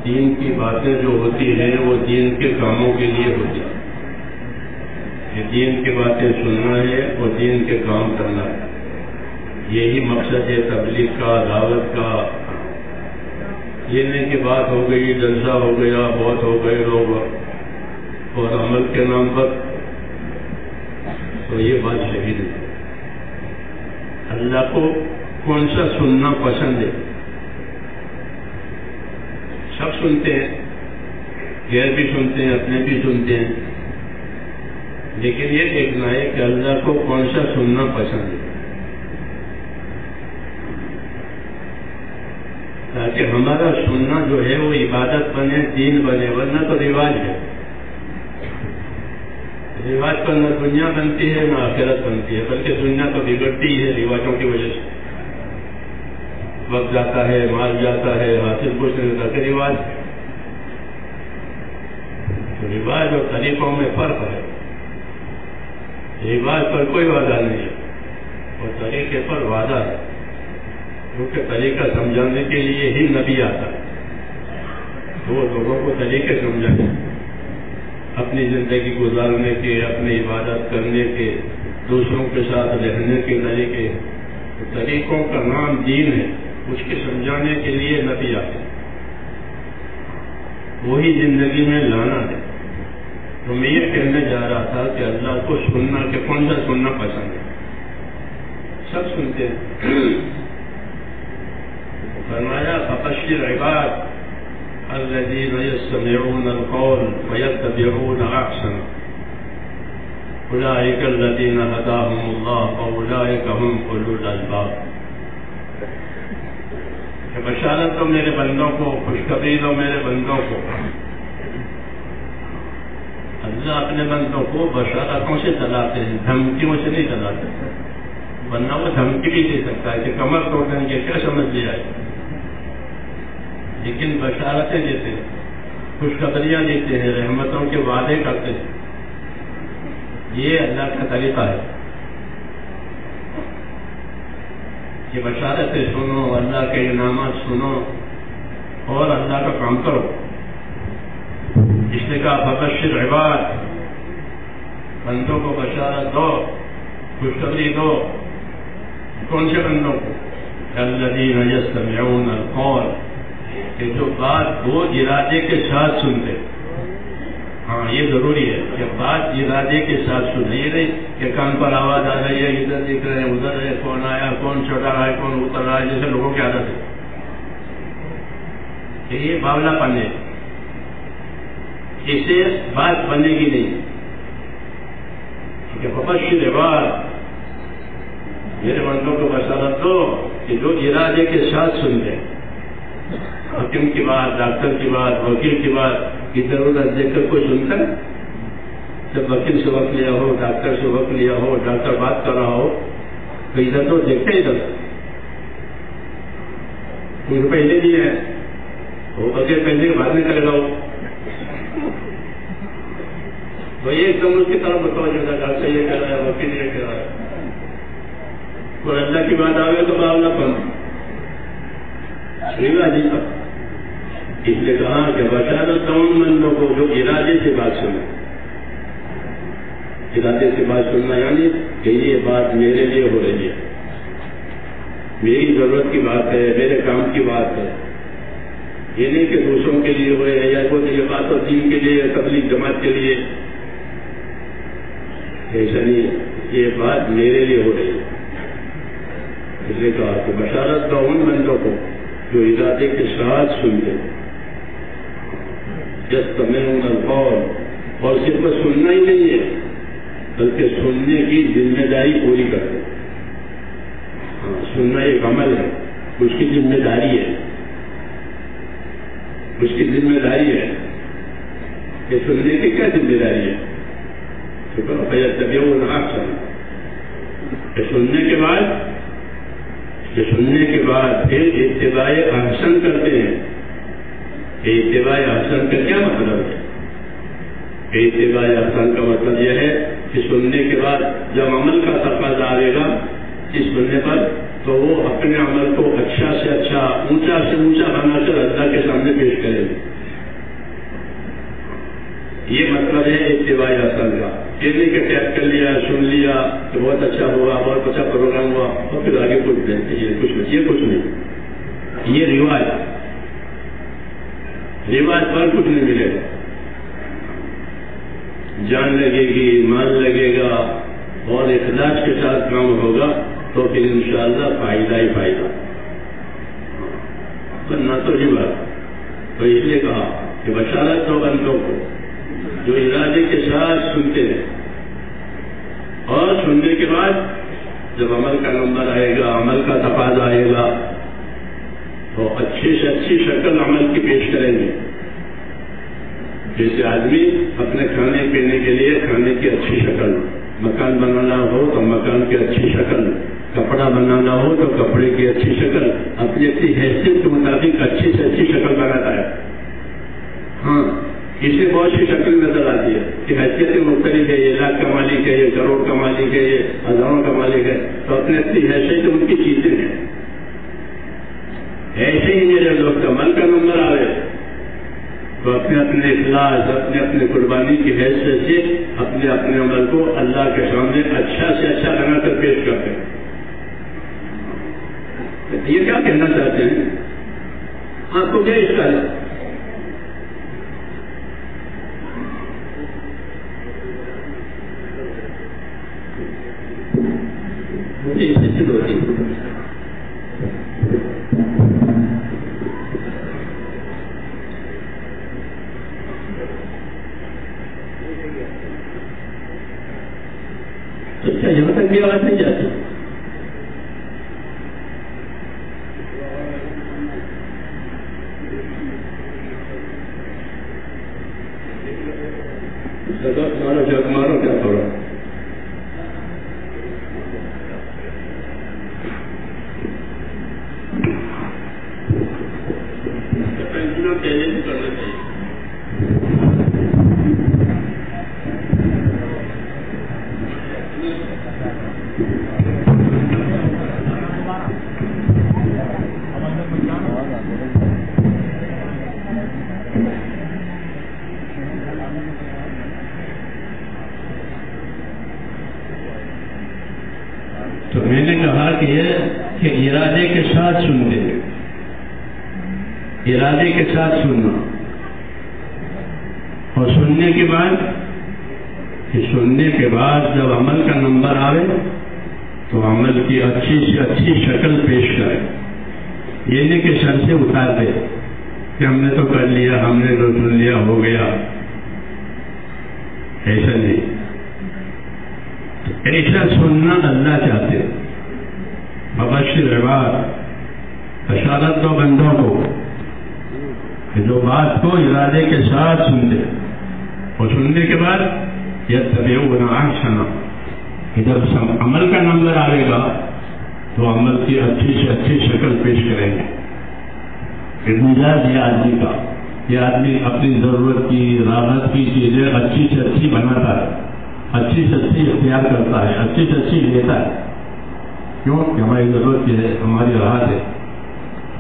دین کی باتیں جو ہوتی ہیں وہ دین کے کاموں کے لیے ہوتی ہیں. یہ دین کی باتیں سننا ہے اور دین کے کام کرنا ہے. یہی مقصد ہے تبلیغ کا، دعوت کا. یہ نہیں کہ بات ہو گئی، جلسہ ہو گیا، بہت ہو گئے لوگ اور عمل کے نام پر، تو یہ بات صحیح نہیں. اللہ کو کون سا سننا پسند ہے؟ سب سنتے ہیں، غیر بھی سنتے ہیں، اپنے بھی سنتے ہیں، لیکن یہ دیکھنا ہے کہ اللہ کو کون سا سننا پسند ہے، تاکہ ہمارا سننا جو ہے وہ عبادت بنے، دین بنے. ورنہ تو رواج ہے. رواج پر نہ دنیا بنتی ہے نہ آخرت بنتی ہے، بلکہ دنیا تو بگڑتی ہے رواجوں کی وجہ سے. وقت جاتا ہے، مال جاتا ہے، حاصل کچھ نہیں ہوتا. کہ رواج رواج اور طریقوں میں فرق ہے. رواج پر کوئی وعدہ نہیں ہے اور طریقے پر وعدہ ہے، کیونکہ طریقہ سمجھانے کے لیے ہی نبی آتا ہے. وہ لوگوں کو طریقے سمجھانے، اپنی زندگی گزارنے کے، اپنی عبادت کرنے کے، دوسروں کے ساتھ رہنے کے طریقے. طریقوں کا نام دین ہے، اس کے سمجھانے کے لیے نبی آتے ہیں. وہی زندگی میں لانا ہے. تو میں یہ کہنے جا رہا تھا کہ اللہ کو سننا، کہ کون سا سننا پسند ہے. سب سنتے ہیں. فرمایا فبشر عباد الذین یستمعون القول ویتبعون احسنہ اولئک الذین ہداہم اللہ واولئک هم اولو الالباب. کہ بشارت دو میرے بندوں کو، خوشخبری دو میرے بندوں کو. اللہ اپنے بندوں کو بشارتوں سے چلاتے ہیں، دھمکیوں سے نہیں چلاتے. ورنہ وہ دھمکی بھی دے سکتا ہے کہ کمر توڑ دیں گے، کیا سمجھ لیا ہے. لیکن بشارتیں دیتے ہیں، خوشخبریاں دیتے ہیں، رحمتوں کے وعدے کرتے ہیں. یہ اللہ کا طریقہ ہے کہ بشارتیں سنو، اللہ کے انعامات سنو اور اللہ کا کام کرو. اس نے کہا فبشر عباد، بندوں کو بشارت دو، خوشخبری دو. کون سے بندوں کو؟ الذین یستمعون القول، کہ جو بات وہ ارادے کے ساتھ سنتے. ہاں یہ ضروری ہے کہ بات ارادے کے ساتھ سنیں. یہ نہیں کہ کان پر آواز آ رہی ہے، ادھر دکھ رہے ہیں، ادھر ہے، کون آیا، کون چڑھ رہا ہے، کون اتر رہا ہے، جیسے لوگوں کی عادت ہے. کہ یہ باولا پن ہے، اسے بات بنے گی نہیں. کہ فبشر عباد، میرے بندوں کو بشارت دو کہ جو ارادے کے ساتھ سنتے ہیں. حکیم کی بات، ڈاکٹر کی بات، وکیل کی بات کی ضرورت دیکھ کر کوئی سنتا ہے؟ جب وکیل سے وقت لیا ہو، ڈاکٹر سے وقت لیا ہو، ڈاکٹر بات کر رہا ہو تو ادھر تو دیکھتے ادھر ان پہلے دیے ہیں وہ بغیر پہلے کے بعد میں کرے گا. تو یہ ایک دم اس کی طرف بتاؤ جاتا، ڈاکٹر یہ کہہ رہا ہے، وکیل یہ کہہ رہا ہے. اور اللہ کی بات آئے تو باولا پن رواجی کا. اس نے کہا کہ بشارت ان بندوں کو جو ارادے سے بات سنیں. ارادے سے بات سننا یعنی کہ یہ بات میرے لیے ہو رہی ہے، میری ضرورت کی بات ہے، میرے کام کی بات ہے. یہ نہیں کہ دوسروں کے لیے ہو رہے ہیں، یا یہ بات تو دین کے لیے، تبلیغ جماعت کے لیے. ایسا نہیں ہے، یہ بات میرے لیے ہو رہی ہے. اس نے کہا کہ بشارت دو ان بندوں کو جو ارادے کے ساتھ سنتے ہیں. یستمعون القول، اور صرف سننا ہی نہیں ہے بلکہ سننے کی ذمہ داری پوری کرتے. سننا ایک عمل ہے، اس کی ذمہ داری ہے، اس کی ذمہ داری ہے کہ سننے کی کیا ذمہ داری ہے. فیتبعون احسنہ، کہ سننے کے بعد پھر اتباع احسن کرتے ہیں. اتباع احسن کا کیا مطلب ہے؟ اتباع احسن کا مطلب یہ ہے کہ سننے کے بعد جب عمل کا تقاضا آئے گا اس سننے پر، تو وہ اپنے عمل کو اچھا سے اچھا، اونچا سے اونچا بنا کر اللہ کے سامنے پیش کریں گے. یہ مطلب ہے اتباع اصل کا. یہ نہیں کہ ٹیپ کر لیا, سن لیا تو بہت اچھا ہوا, بہت اچھا پروگرام ہوا اور پھر آگے کچھ نہیں. یہ رواج پر کچھ نہیں ملے گا. جان لگے گی, مان لگے گا اور اخلاص کے ساتھ کام ہوگا تو پھر انشاءاللہ فائدہ ہی فائدہ. نہ تو رواج تو اس لیے کہا کہ بشارت دو بندوں کو جو ارادے کے ساتھ سنتے ہیں اور سننے کے بعد جب عمل کا نمبر آئے گا, عمل کا تقاضا آئے گا تو اچھی سے اچھی شکل عمل کی پیش کریں گے. جیسے آدمی اپنے کھانے پینے کے لیے کھانے کی اچھی شکل, مکان بنانا ہو تو مکان کی اچھی شکل, کپڑا بنانا ہو تو کپڑے کی اچھی شکل, اپنی اپنی حیثیت کے مطابق اچھی سے اچھی شکل بناتا ہے. ہاں, اسے بہت سی شکل نظر آتی ہے کہ حیثیتیں مختلف ہے, یہ لاکھ کا مالک ہے, یہ کروڑ کا مالک ہے, یہ ہزاروں کا مالک ہے, تو اپنی اپنی حیثیت ان کی چیزیں ہیں. ایسے ہی میرے دوست عمل کا نمبر آئے تو اپنے اپنے اخلاص, اپنے اپنے قربانی کی حیثیت سے اپنے اپنے عمل کو اللہ کے سامنے اچھا سے اچھا بنا کر پیش کرتے ہیں. یہ کیا کہنا چاہتے ہیں, آپ کو کیا اس کا ہے؟ اچھا, یہاں تک بھی آواز نہیں جاتی. مارو جگ مارو کیا تھوڑا. تو میں نے کہا کہ ارادے کے ساتھ سنتے, ارادے کے ساتھ سننا, اور سننے کے بعد جب عمل کا نمبر آئے تو عمل کی اچھی سے اچھی شکل پیش کرے. یہ نہیں کہ سر سے اتار دے کہ ہم نے تو کر لیا, ہم نے تو سن لیا, ہو گیا. ایسا نہیں, ایسا سننا اللہ چاہتے. مبشر عباد, بشارت دو بندوں کو کہ جو بات کو ارادے کے ساتھ سنتے اور سننے کے بعد یتبعون احسنہ, کہ جب عمل کا نمبر آئے گا تو عمل کی اچھی سے اچھی شکل پیش کریں گے. مزاج یہ آدمی کا, یہ آدمی اپنی ضرورت کی, راحت کی چیزیں اچھی سے اچھی بناتا ہے, اچھی سے اچھی اختیار کرتا ہے, اچھی سے اچھی لیتا ہے. کیوں کہ ہماری ضرورت کی ہے, ہماری راحت ہے.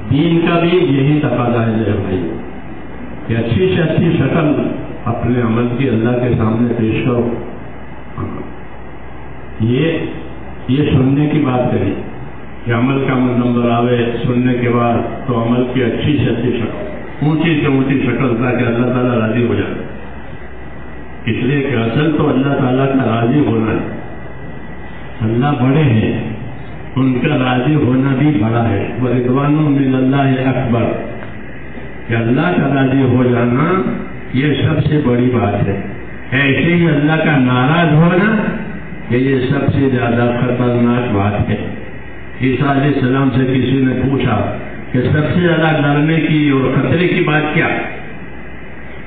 دین کا بھی یہی تقاضا ہے بھائی کہ اچھی سے اچھی شکل اپنے عمل کی اللہ کے سامنے پیش کرو. یہ سننے کی بات کری کہ عمل کا نمبر آوے سننے کے بعد تو عمل کی اچھی سے اچھی شکل, اونچی سے اونچی شکل, تاکہ اللہ تعالیٰ راضی ہو جائے. اس لیے کہ اصل تو اللہ تعالیٰ کا راضی ہونا ہے. اللہ بڑے ہیں, ان کا راضی ہونا بھی بڑا ہے. ورضوان من اللہ اکبر, کہ اللہ کا راضی ہو جانا یہ سب سے بڑی بات ہے. ایسے ہی اللہ کا ناراض ہونا کہ یہ سب سے زیادہ خطرناک بات ہے. عیسیٰ علیہ السلام سے کسی نے پوچھا کہ سب سے زیادہ ڈرنے کی اور خطرے کی بات کیا؟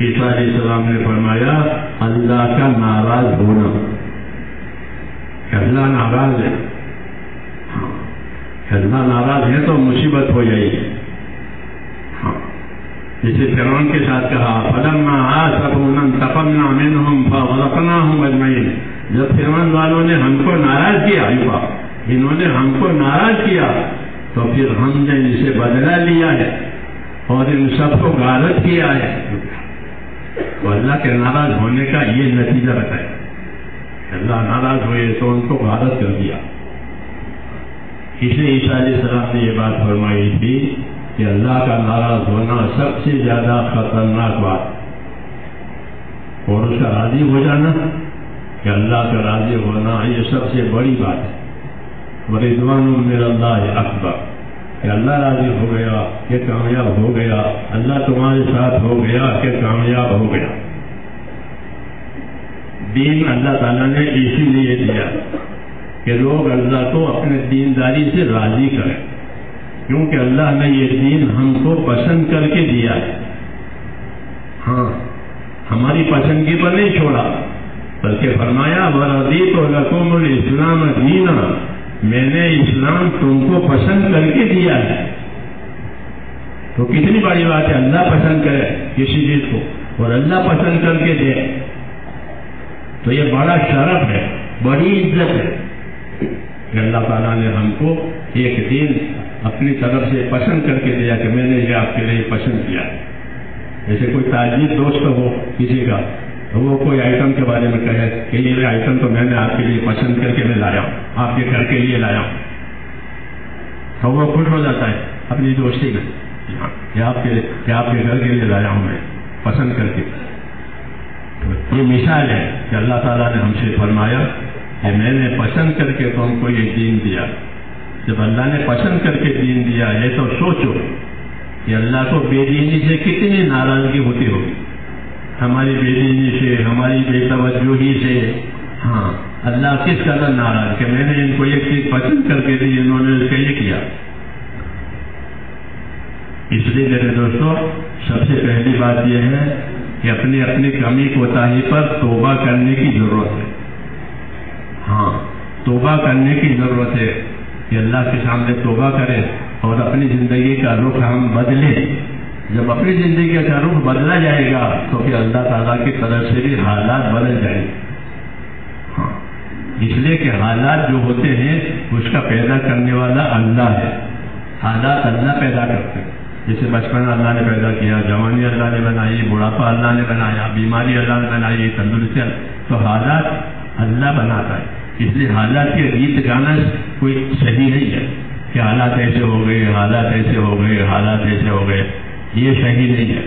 عیسیٰ علیہ السلام نے فرمایا اللہ کا ناراض ہونا. کہ اللہ ناراض ہے, اللہ ناراض ہے تو مصیبت ہو جائے گی. جسے فرعون کے ساتھ کہا فلما آسفونا انتقمنا منهم فاغرقناهم اجمعین, جب فرعون والوں نے ہم کو ناراض کیا, انہوں نے ہم کو ناراض کیا تو پھر ہم نے ان سے بدلہ لیا ہے اور ان سب کو غارت کیا ہے. تو اللہ کے ناراض ہونے کا یہ نتیجہ بتائے. اللہ ناراض ہوئے تو ان کو غارت کر دیا. اس لیے عیسیٰ علیہ السلام نے یہ بات فرمائی تھی کہ اللہ کا ناراض ہونا سب سے زیادہ خطرناک بات، اور اس کا راضی ہو جانا کہ اللہ کا راضی ہونا یہ سب سے بڑی بات ہے. ورضوان من اللہ اکبر، کہ اللہ راضی ہو گیا کہ کامیاب ہو گیا، اللہ تمہارے ساتھ ہو گیا کہ کامیاب ہو گیا. دین اللہ تعالیٰ نے اسی لیے دیا کہ لوگ اللہ کو اپنے دینداری سے راضی کریں، کیونکہ اللہ نے یہ دین ہم کو پسند کر کے دیا ہے. ہاں، ہماری پسندگی پر نہیں چھوڑا، بلکہ فرمایا وَرَضِيتُ لَكُمُ الْإِسْلَامَ دِينًا، میں نے اسلام تم کو پسند کر کے دیا ہے. تو کتنی بڑی بات ہے اللہ پسند کرے کسی چیز کو اور اللہ پسند کر کے دے، تو یہ بڑا شرف ہے، بڑی عزت ہے کہ اللہ تعالیٰ نے ہم کو ایک دین اپنی طرف سے پسند کر کے دیا کہ میں نے یہ آپ کے لیے پسند کیا. جیسے کوئی تاجر دوست ہو کسی کا، وہ کوئی آئٹم کے بارے میں کہے کہ یہ آئٹم تو میں نے آپ کے لیے پسند کر کے میں لایا ہوں، آپ کے گھر کے لیے لایا ہوں، تو وہ خوش ہو جاتا ہے اپنی دوستی میں کہ آپ کے گھر کے لیے لایا ہوں میں پسند کر کے. تو یہ مثال ہے کہ اللہ تعالیٰ نے ہم سے فرمایا کہ میں نے پسند کر کے تم کو یہ دین دیا. جب اللہ نے پسند کر کے دین دیا ہے تو سوچو کہ اللہ کو بے دینی سے کتنی ناراضگی ہوتی ہوگی، ہماری بے دینی سے، ہماری بے توجہی سے. ہاں، اللہ کس قدر ناراض کہ میں نے ان کو ایک چیز پسند کر کے دی، انہوں نے اس کا یہ کیا. اس لیے میرے دوستوں، سب سے پہلی بات یہ ہے کہ اپنی کمی کوتاہی پر توبہ کرنے کی ضرورت ہے. ہاں، توبہ کرنے کی ضرورت ہے کہ اللہ کے سامنے توبہ کرے اور اپنی زندگی کا رخ ہم بدلیں. جب اپنی زندگی کا رخ بدلا جائے گا تو پھر اللہ تعالیٰ کی طرف سے بھی حالات بدل جائیں گے. ہاں، اس لیے کہ حالات جو ہوتے ہیں اس کا پیدا کرنے والا اللہ ہے. حالات اللہ پیدا کرتے ہیں. جیسے بچپن اللہ نے پیدا کیا، جوانی اللہ نے بنائی، بڑھاپا اللہ نے بنایا، بیماری اللہ نے بنائی، تندرستی، تو حالات اللہ بناتا ہے. اس لیے حالات کے گیت گانا کوئی صحیح نہیں ہے کہ حالات ایسے ہو گئے، حالات ایسے ہو گئے، حالات ایسے ہو گئے. یہ صحیح نہیں ہے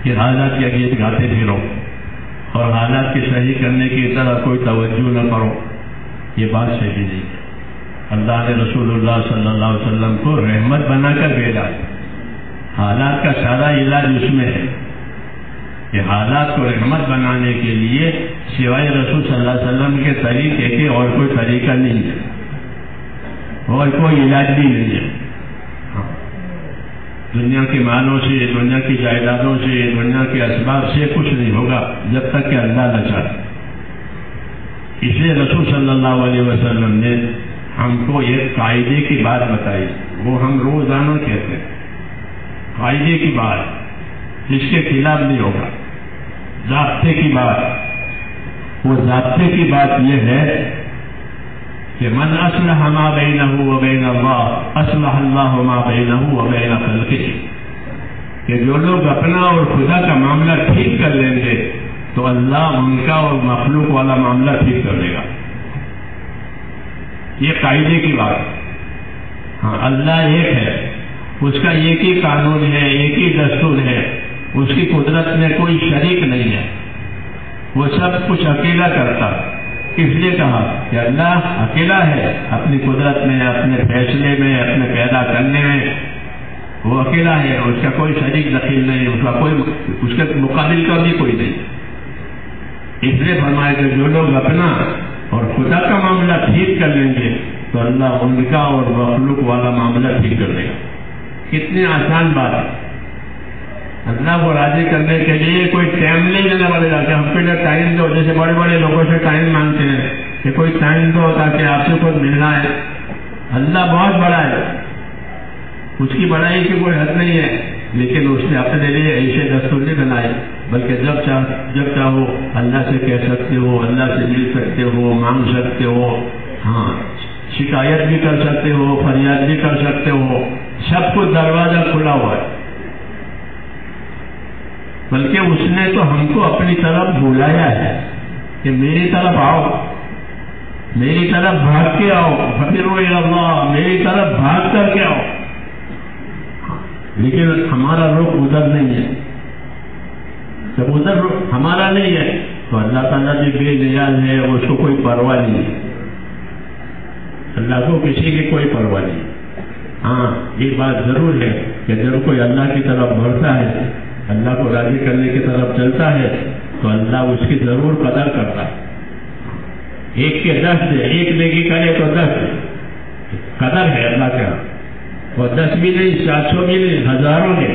کہ حالات کے گیت گاتے پھرو اور حالات کی صحیح کرنے کی طرف کوئی توجہ نہ کرو. یہ بات صحیح نہیں ہے. اللہ نے رسول اللہ صلی اللہ علیہ وسلم کو رحمت بنا کر بھیجا. حالات کا سارا علاج اس میں ہے کہ حالات کو رحمت بنانے کے لیے سوائے رسول صلی اللہ علیہ وسلم کے طریقے کے اور کوئی طریقہ نہیں ہے اور کوئی علاج بھی نہیں ہے. دنیا کے مالوں سے، دنیا کی جائیدادوں سے، دنیا کے اسباب سے کچھ نہیں ہوگا جب تک کہ اللہ نہ چاہے. اس لیے رسول صلی اللہ علیہ وسلم نے ہم کو ایک قاعدے کی بات بتائی، وہ ہم روزانہ کہتے ہیں. قاعدے کی بات جس کے خلاف نہیں ہوگا، ضابطے کی بات. وہ ضابطے کی بات یہ ہے کہ من اصلح ما بینہ وبین اللہ اصلح اللہ ما بینہ وبین خلقہ، کہ جو لوگ اپنا اور خدا کا معاملہ ٹھیک کر لیں گے تو اللہ ان کا اور مخلوق والا معاملہ ٹھیک کر لے گا. یہ قاعدے کی بات. ہاں، اللہ ایک ہے، اس کا ایک ہی قانون ہے، ایک ہی دستور ہے، اس کی قدرت میں کوئی شریک نہیں ہے، وہ سب کچھ اکیلا کرتا. اس لیے کہا کہ اللہ اکیلا ہے اپنی قدرت میں، اپنے فیصلے میں، اپنے پیدا کرنے میں. وہ اکیلا ہے، اس کا کوئی شریک دخیل نہیں، اس کے مقابل کا بھی کوئی نہیں. اس لیے فرمایا کہ جو لوگ اپنا اور خدا کا معاملہ ٹھیک کر لیں گے تو اللہ ان کا اور مخلوق والا معاملہ ٹھیک کر لے گا. کتنی آسان بات ہے. اللہ کو راضی کرنے کے لیے کوئی ٹائم نہیں دینا پڑے گا کہ ہم کو ٹائم دو، جیسے بڑے بڑے لوگوں سے ٹائم مانگتے ہیں کہ کوئی ٹائم دو تاکہ آپ سے خود ملنا ہے. اللہ بہت بڑا ہے، اس کی بڑائی کی کوئی حد نہیں ہے، لیکن اس نے اپنے لیے ایسے دستور نہیں بنائے، بلکہ جب چاہو اللہ سے کہہ سکتے ہو، اللہ سے مل سکتے ہو، مانگ سکتے ہو. ہاں، شکایت بھی کر سکتے ہو، فریاد بھی کر سکتے ہو، سب کو دروازہ کھلا ہوا ہے. بلکہ اس نے تو ہم کو اپنی طرف بلایا ہے کہ میری طرف آؤ، میری طرف بھاگ کے آؤ، فقیرو الی اللہ، میری طرف بھاگ کر کے آؤ. لیکن ہمارا رخ ادھر نہیں ہے. جب ادھر رخ ہمارا نہیں ہے تو اللہ تعالیٰ بھی بے نیاز ہے، اس کو کوئی پرواہ نہیں ہے. اللہ کو کسی کی کوئی پرواہ نہیں. ہاں یہ بات ضرور ہے کہ جب کوئی اللہ کی طرف بڑھتا ہے، اللہ کو راضی کرنے کی طرف چلتا ہے تو اللہ اس کی ضرور قدر کرتا ہے. ایک کے 10 دے، ایک نیکی کرے تو 10 قدر ہے اللہ کا. اور 10 بھی نہیں، 700 بھی نہیں، ہزاروں نے.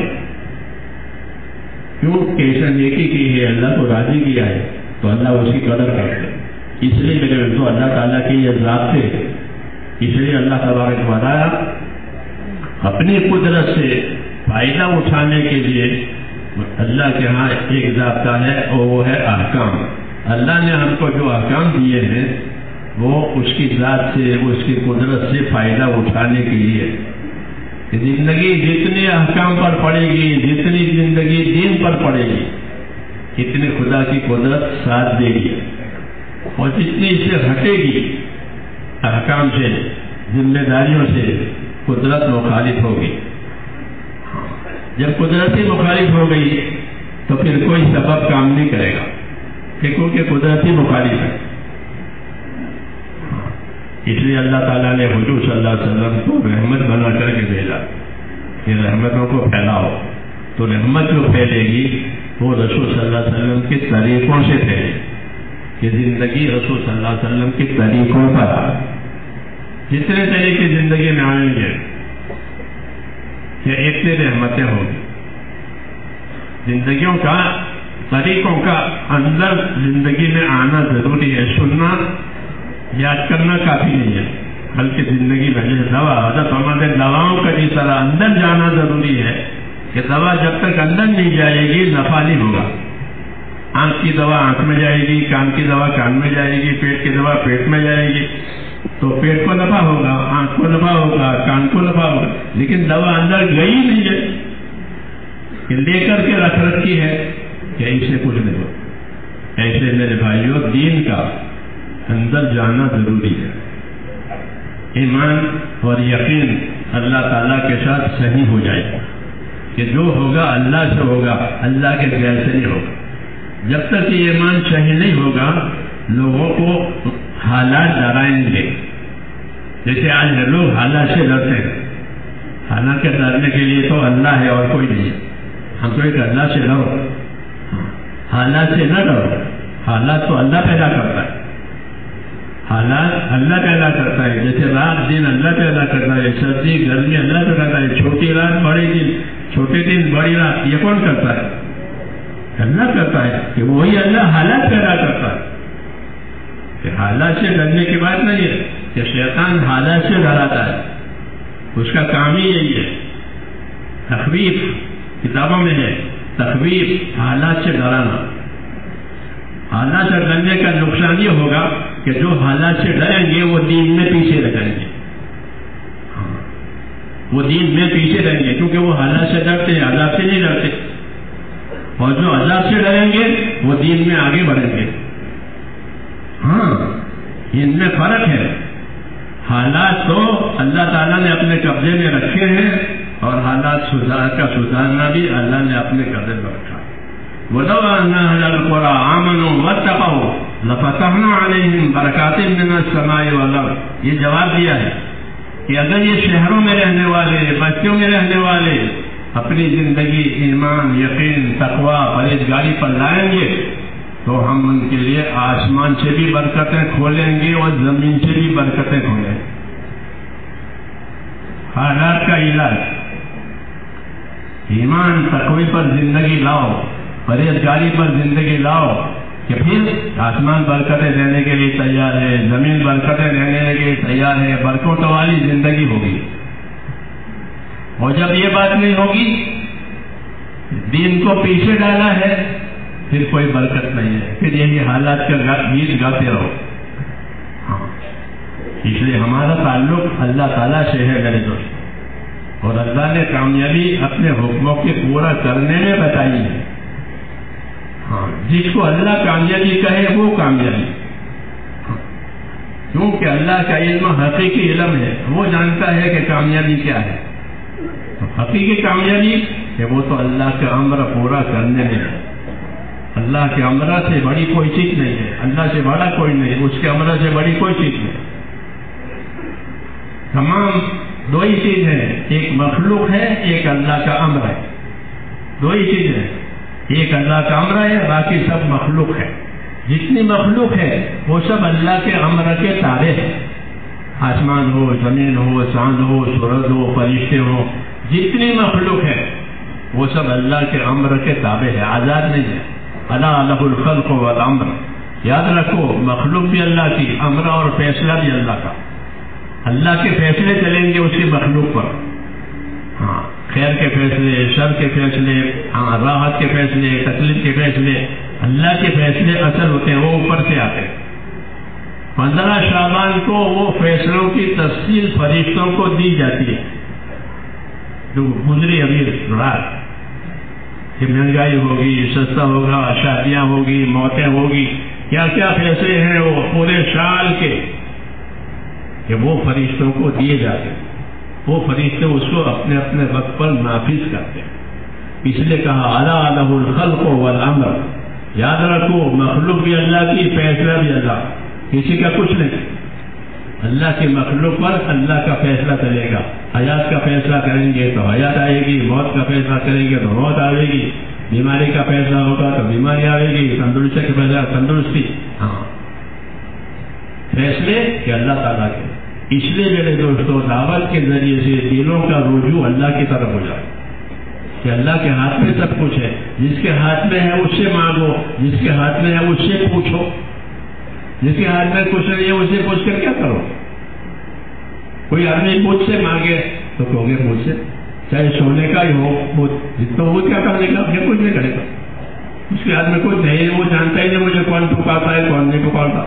کیوں کہ ایسا نیکی کی ہے، اللہ کو راضی کیا ہے تو اللہ اس کی قدر کرتے. اس لیے میرے تو اللہ تعالیٰ کی یہ ذات ہے. اس لیے اللہ تبارک و تعالیٰ اپنی قدرت سے فائدہ اٹھانے کے لیے اللہ کے ہاں ایک ضابطہ ہے اور وہ ہے احکام. اللہ نے ہم کو جو احکام دیے ہیں وہ اس کی ذات سے، اس کی قدرت سے فائدہ اٹھانے کے لیے. زندگی جتنی احکام پر پڑے گی، جتنی زندگی دین پر پڑے گی، اتنی خدا کی قدرت ساتھ دے گی. اور جتنی اس سے ہٹے گی احکام سے، ذمہ داریوں سے، قدرت مخالف ہوگی. جب قدرت ہی مخالف ہو گئی تو پھر کوئی سبب کام نہیں کرے گا، کیونکہ قدرت ہی مخالف ہے. اس لیے اللہ تعالیٰ نے حضور صلی اللہ علیہ وسلم کو رحمت بنا کر کے بھیجا کہ رحمتوں کو پھیلاؤ. تو رحمت جو پھیلے گی وہ رسول صلی اللہ علیہ وسلم کے طریقوں سے پھیلے. کہ زندگی رسول صلی اللہ علیہ وسلم کے طریقوں پر، جتنے طریقے زندگی میں آئیں گے کہ اتنے رحمتیں ہوگی. زندگیوں کا، طریقوں کا اندر زندگی میں آنا ضروری ہے. سننا یاد کرنا کافی نہیں ہے، بلکہ زندگی میں جیسے دوا، حضرت ہمارے دواؤں کا جس طرح اندر جانا ضروری ہے کہ دوا جب تک اندر نہیں جائے گی نفع نہیں ہوگا. آنکھ کی دوا آنکھ میں جائے گی، کان کی دوا کان میں جائے گی، پیٹ کی دوا پیٹ میں جائے گی تو پیٹ کو نفع ہوگا، آنکھ کو نفع ہوگا، کان کو نفع ہوگا. لیکن دوا اندر گئی نہیں ہے کہ لے کر کے رکھ رکھی ہے کہ اسے کچھ نہیں ہو. ایسے میرے بھائیوں دین کا اندر جانا ضروری ہے. ایمان اور یقین اللہ تعالیٰ کے ساتھ صحیح ہو جائے گا کہ جو ہوگا اللہ سے ہوگا، اللہ کے غیر سے نہیں ہوگا. جب تک یہ ایمان صحیح نہیں ہوگا لوگوں کو حالات ڈرائیں گے. جیسے آج لوگ حالات سے ڈرتے ہیں. حالات کے ڈرنے کے لیے تو اللہ ہے اور کوئی نہیں. ہم تو ایک اللہ سے ڈرو، حالات سے نہ ڈرو. حالات تو اللہ پیدا کرتا ہے. حالات اللہ پیدا کرتا ہے. جیسے رات دن اللہ پیدا کرتا ہے، سردی گرمی اللہ پیدا کرتا ہے، چھوٹی رات بڑی دن، چھوٹے دن بڑی رات، یہ کون کرتا ہے؟ اللہ کرتا ہے. کہ وہی اللہ حالات پیدا کرتا ہے. کہ حالات سے ڈرنے کی بات نہیں ہے کہ شیطان حالات سے ڈراتا ہے، اس کا کام ہی یہی ہے. تخویف کتابوں میں ہے، تخویف حالات سے ڈرانا. حالات سے ڈرنے کا نقصان یہ ہوگا کہ جو حالات سے ڈریں گے وہ دین میں پیچھے رہیں گے. وہ دین میں پیچھے رہیں گے کیونکہ وہ حالات سے ڈرتے ہیں، عذاب سے نہیں ڈرتے. اور جو عذاب سے ڈریں گے وہ دین میں آگے بڑھیں گے. ہاں ان میں فرق ہے. حالات تو اللہ تعالیٰ نے اپنے قبضے میں رکھے ہیں اور حالات سدھارنا بھی اللہ نے اپنے قبضے میں رکھا. وَلَوْ أَنَّ أَهْلَ الْقُرَىٰ آمَنُوا وَاتَّقَوْا لَفَتَحْنَا عَلَيْهِمْ بَرَكَاتٍ مِّنَ السَّمَاءِ وَالْأَرْضِ. یہ جواب دیا ہے کہ اگر یہ شہروں میں رہنے والے، بستیوں میں رہنے والے اپنی زندگی ایمان، یقین، تقویٰ، پرہیزگاری پر لائیں گے تو ہم ان کے لیے آسمان سے بھی برکتیں کھولیں گے اور زمین سے بھی برکتیں کھولیں گے. حالات کا علاج، ایمان تقوی پر زندگی لاؤ، پرہیزگاری پر زندگی لاؤ کہ پھر آسمان برکتیں دینے کے لیے تیار ہے، زمین برکتیں دینے کے لیے تیار ہے، برکتوں والی زندگی ہوگی. اور جب یہ بات نہیں ہوگی، دین کو پیچھے ڈالا ہے، پھر کوئی برکت نہیں ہے. پھر یہی حالات کا گیت گاتے رہو. اس لیے ہمارا تعلق اللہ تعالیٰ سے ہے میرے دوست. اور اللہ نے کامیابی اپنے حکموں کے پورا کرنے میں بتائی ہے جس کو اللہ کامیابی کہے وہ کامیابی، کیونکہ اللہ کا علم حقیقی علم ہے، وہ جانتا ہے کہ کامیابی کیا ہے۔ تو حقیقی کامیابی کہ وہ تو اللہ کا امر پورا کرنے میں ہے۔ اللہ کے امر سے بڑی کوئی چیز نہیں ہے، اللہ سے بڑا کوئی نہیں، اس کے امر سے بڑی کوئی چیز نہیں۔ تمام دو ہی چیز ہے، ایک مخلوق ہے، ایک اللہ کا امر ہے، دو ہی چیز ہے، ایک اللہ کا امر ہے، باقی سب مخلوق ہے۔ جتنی مخلوق ہے وہ سب اللہ کے امر کے تابع ہے، آسمان ہو، زمین ہو، چاند ہو، سورج ہو، فرشتے ہو، جتنی مخلوق ہے وہ سب اللہ کے امر کے تابع ہے، آزاد نہیں ہے۔ الا لہ الخلق والامر، یاد رکھو مخلوق بھی اللہ کی، امر اور فیصلہ بھی اللہ کا۔ اللہ کے فیصلے چلیں گے اس کی مخلوق پر، ہاں، خیر کے فیصلے، شر کے فیصلے، ہاں، راحت کے فیصلے، تکلیف کے فیصلے، اللہ کے فیصلے اصل ہوتے ہیں، وہ اوپر سے آتے ہیں۔ 15 شعبان کو وہ فیصلوں کی تفصیل فرشتوں کو دی جاتی ہے، جو گزری ابھی رات کہ مہنگائی ہوگی، سستا ہوگا، شادیاں ہوگی، موتیں ہوگی، کیا کیا فیصلے ہیں وہ پورے سال کے، کہ وہ فرشتوں کو دیے جاتے ہیں۔ وہ فرشتے اس کو اپنے اپنے وقت پر نافذ کرتے ہیں، اس لیے کہا الا لہ الخلق والامر، یاد رکھو مخلوق بھی اللہ کی، فیصلہ بھی اللہ، کسی کا کچھ نہیں۔ اللہ کی مخلوق پر اللہ کا فیصلہ چلے گا، حیات کا فیصلہ کریں گے تو حیات آئے گی، موت کا فیصلہ کریں گے تو موت آئے گی، بیماری کا فیصلہ ہوگا تو بیماری آئے گی، تندرستی کا فیصلہ تندرستی، ہاں، فیصلے کہ اللہ تعالیٰ کے۔ اس لیے میرے دوستوں دعوت کے ذریعے سے دلوں کا رجوع اللہ کی طرف ہو جائے کہ اللہ کے ہاتھ میں سب کچھ ہے، جس کے ہاتھ میں ہے اس سے مانگو، جس کے ہاتھ میں ہے اس سے پوچھو، جس کے ہاتھ میں کچھ نہیں ہے اسے پوچھ کر کیا کرو؟ کوئی آدمی مجھ سے مانگے تو کہو گے مجھ سے، چاہے سونے کا ہی ہو تو وہ کیا کرنے کا؟ یہ کچھ نہیں کرے گا، اس کے ہاتھ میں کچھ نہیں، وہ جانتا ہی نہیں مجھے کون پکارتا ہے کون نہیں پکارتا۔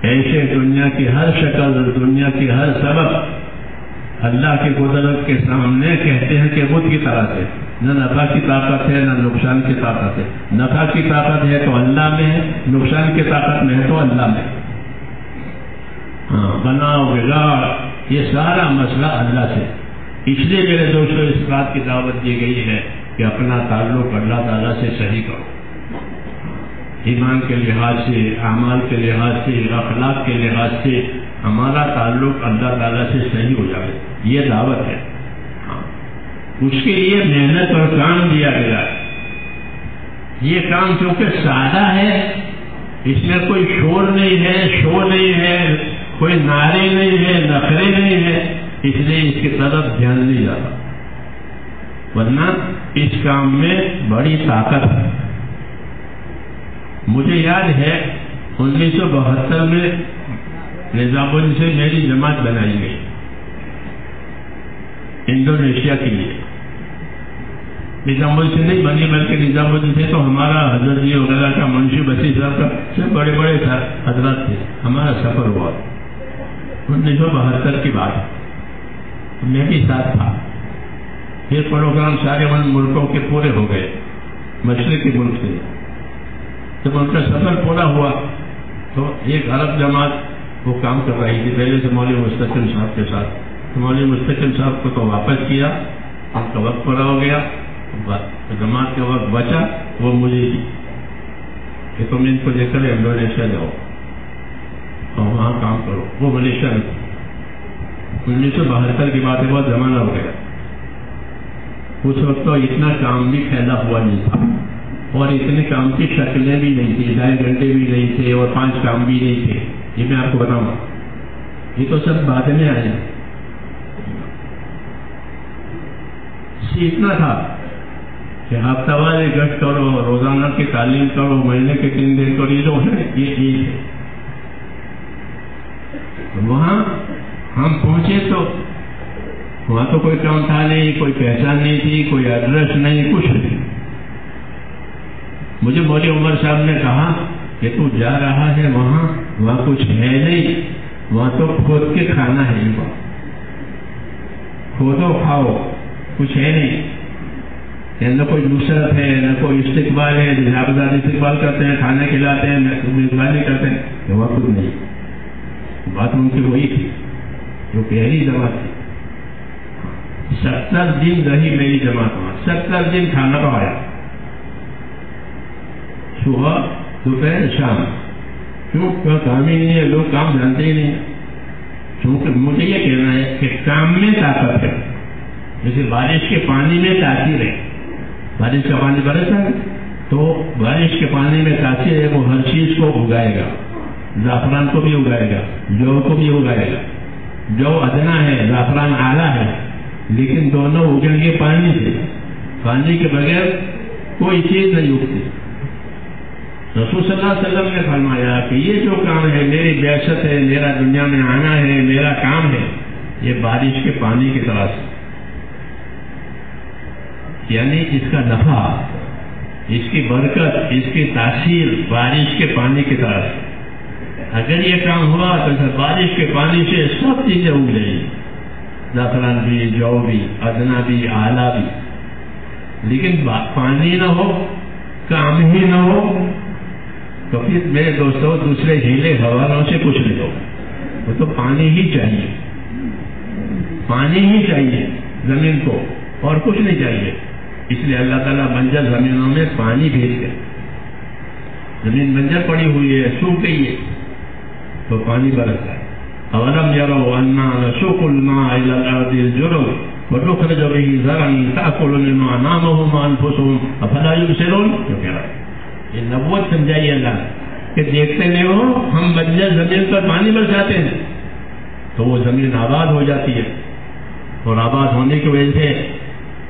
ایسے دنیا کی ہر شکل، دنیا کی ہر سبب اللہ کی قدرت کے سامنے کہتے ہیں کہ بدھ کی طرح سے، نہ نفع کی طاقت ہے نہ نقصان کی طاقت ہے، نفع کی طاقت ہے تو اللہ میں ہے، نقصان کی طاقت میں ہے تو اللہ میں، ہاں، بناؤ بگاڑ یہ سارا مسئلہ اللہ سے۔ اس لیے میرے دوستوں اس بات کی دعوت دی گئی ہے کہ اپنا تعلق اللہ تعالیٰ سے صحیح کرو، ایمان کے لحاظ سے، اعمال کے لحاظ سے، اخلاق کے لحاظ سے ہمارا تعلق اللہ تعالیٰ سے صحیح ہو جائے، یہ دعوت ہے۔ اس کے لیے محنت اور کام دیا گیا ہے۔ یہ کام کیونکہ سادہ ہے، اس میں کوئی شور نہیں ہے، شور نہیں ہے، کوئی نعرے نہیں ہے، نخرے نہیں ہے، اس لیے اس کی طرف دھیان نہیں جاتا، ورنہ اس کام میں بڑی طاقت ہے۔ مجھے یاد ہے 1972 میں نظام الدین سے میری جماعت بنائی گئی انڈونیشیا کے لیے۔ نظام الدین سے نہیں بنی بلکہ نظام الدین سے تو ہمارا حضرت جی وغیرہ کا، منشی بسی صاحب کا، سب بڑے بڑے حضرات تھے، ہمارا سفر ہوا 1972 کی بات ہے، میں بھی ساتھ تھا۔ یہ پروگرام سارے ان ملکوں کے پورے ہو گئے، مشرقی ملک سے۔ جب ان کا سفر پورا ہوا تو ایک عرب جماعت وہ کام کر رہی تھی، پہلے سے مولوی مستقیم صاحب کے ساتھ۔ مولوی مستقیم صاحب کو تو واپس کیا، ان کا وقت پورا ہو گیا، جماعت کا وقت بچا، وہ مجھے دی کہ تم ان کو لے کر انڈونیشیا جاؤ اور وہاں کام کرو۔ وہ ملیشیا میں 1972 کی بات ہے، بہت زمانہ ہو گیا۔ اس وقت تو اتنا کام بھی پھیلا ہوا نہیں تھا، اور اتنے کام کی شکلیں بھی نہیں تھی، 2.5 گھنٹے بھی نہیں تھے، اور 5 کام بھی نہیں تھے۔ یہ میں آپ کو بتاؤں، یہ تو سب بعد میں آئے ہیں۔ اتنا تھا کہ ہفتہ وار گشت کرو، روزانہ کی تعلیم کرو، مہینے کے 3 دن کرو، یہ جو ہے یہ چیز ہے۔ وہاں ہم پہنچے تو وہاں تو کوئی کام تھا نہیں، کوئی پہچان نہیں تھی، کوئی ایڈریس نہیں، کچھ نہیں۔ مجھے مولوی عمر صاحب نے کہا کہ تو جا رہا ہے وہاں کچھ ہے نہیں، وہاں تو کھود کے کھانا ہے، کھودو کھاؤ، کچھ ہے نہیں۔ نہ کوئی نصرت ہے نہ کوئی استقبال ہے، آپ زیادہ استقبال کرتے ہیں، کھانا کھلاتے ہیں، میزبانی کرتے ہیں، یہ وقت نہیں. بات ان کی وہی تھی جو پہلی جماعت تھی. 70 دن رہی میری جماعت وہاں، 70 دن کھانا پکایا، صبح دوپہر شام. کیوں؟ کام ہی نہیں ہے، لوگ کام جانتے ہی نہیں. کیونکہ مجھے یہ کہنا ہے کہ کام میں طاقت ہے. جیسے بارش کے پانی میں تاثیر ہے، بارش کا پانی برسا ہے تو بارش کے پانی میں تاثیر ہے، وہ ہر چیز کو اگائے گا. زعفران کو بھی اگائے گا، جو کو بھی اگائے گا. جو ادنا ہے، زعفران اعلیٰ ہے، لیکن دونوں اگیں گے پانی سے. پانی کے بغیر کوئی چیز نہیں اگتی. رسول صلی اللہ علیہ وسلم نے فرمایا کہ یہ جو کام ہے، میری بعثت ہے، میرا دنیا میں آنا ہے، میرا کام ہے، یہ بارش کے پانی کی طرح سے، یعنی اس کا نفع، اس کی برکت، اس کی تاثیر بارش کے پانی کی طرح سے. اگر یہ کام ہوا تو بارش کے پانی سے سب چیزیں اگ جائیں گی، زعفران بھی، جو بھی، ادنا بھی، اعلیٰ بھی. لیکن پانی نہ ہو، کام ہی نہ ہو تو پھر میرے دوستوں دوسرے ہیلے حوالوں سے کچھ نہیں ہوگا. وہ تو پانی ہی چاہیے، پانی ہی چاہیے زمین کو، اور کچھ نہیں چاہیے. اس لیے اللہ تعالیٰ بنجر زمینوں میں پانی بھیج دے. زمین بنجر پڑی ہوئی ہے، سوکھ گئی ہے تو پانی برستا ہے. اولم یروا انا نسوق الماء الى الارض الجرز ونخرج به زرعا تاكل منه انعامهم وانفسهم افلا يبصرون. کیوں کہہ رہا ہے؟ یہ نبوت سمجھائی اللہ نے کہ دیکھتے نہیں ہو، ہم بنجر زمین پر پانی برساتے ہیں تو وہ زمین آباد ہو جاتی ہے، اور آباد ہونے کی وجہ سے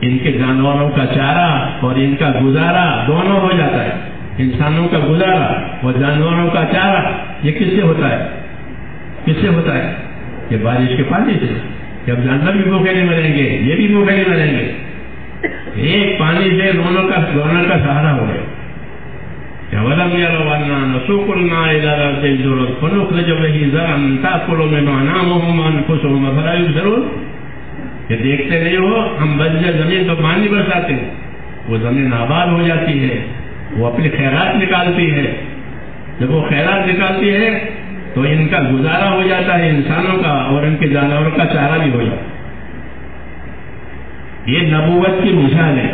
ان کے جانوروں کا چارہ اور ان کا گزارا دونوں ہو جاتا ہے. انسانوں کا گزارا اور جانوروں کا چارہ یہ کس سے ہوتا ہے؟ کس سے ہوتا ہے؟ یہ بارش کے پانی سے. جب جانور بھی بھوکے نہیں مریں گے، یہ بھی بھوکے نہیں مریں گے. ایک پانی سے دونوں کا سہارا ہو گیا. وَلَمْ يَرَوْا أَنَّا نَسُوقُ الْمَاءَ إِلَى الْأَرْضِ الْجُرُزِ فَنُخْرِجُ بِهِ زَرْعًا تَأْكُلُ مِنْهُ أَنْعَامُهُمْ وَأَنْفُسُهُمْ أَفَلَا يُبْصِرُونَ. کہ دیکھتے نہیں ہو، ہم بنجر زمین تو پانی برساتے ہیں، وہ زمین آباد ہو جاتی ہے، وہ اپنی خیرات نکالتی ہے. جب وہ خیرات نکالتی ہے تو ان کا گزارا ہو جاتا ہے، انسانوں کا اور ان کے جانوروں کا چارہ بھی ہو جاتا ہے. یہ نبوت کی مثال ہے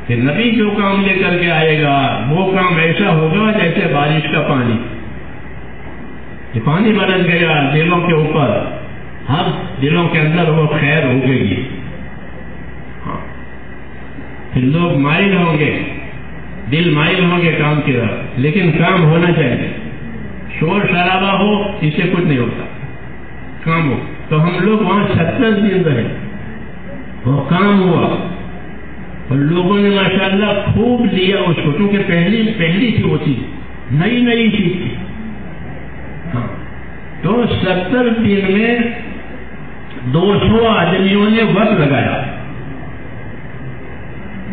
کہ نبی جو کام لے کر کے آئے گا وہ کام ایسا ہوگا جیسے بارش کا پانی. یہ پانی برس گیا دلوں کے اوپر، ہر دلوں کے اندر وہ خیر ہوگے گی. ہاں، پھر لوگ مائل ہوں گے، دل مائل ہوں گے کام کی طرف، لیکن کام ہونا چاہیے. شور شرابہ ہو اس سے کچھ نہیں ہوتا، کام ہو. تو ہم لوگ وہاں 70 دن رہے، وہ کام ہوا اور لوگوں نے ماشاءاللہ خوب لیا اس کو، کیونکہ پہلی تھی وہ چیز، نئی چیز تھی. ہاں، تو 70 دن میں 200 آدمیوں نے وقت لگایا،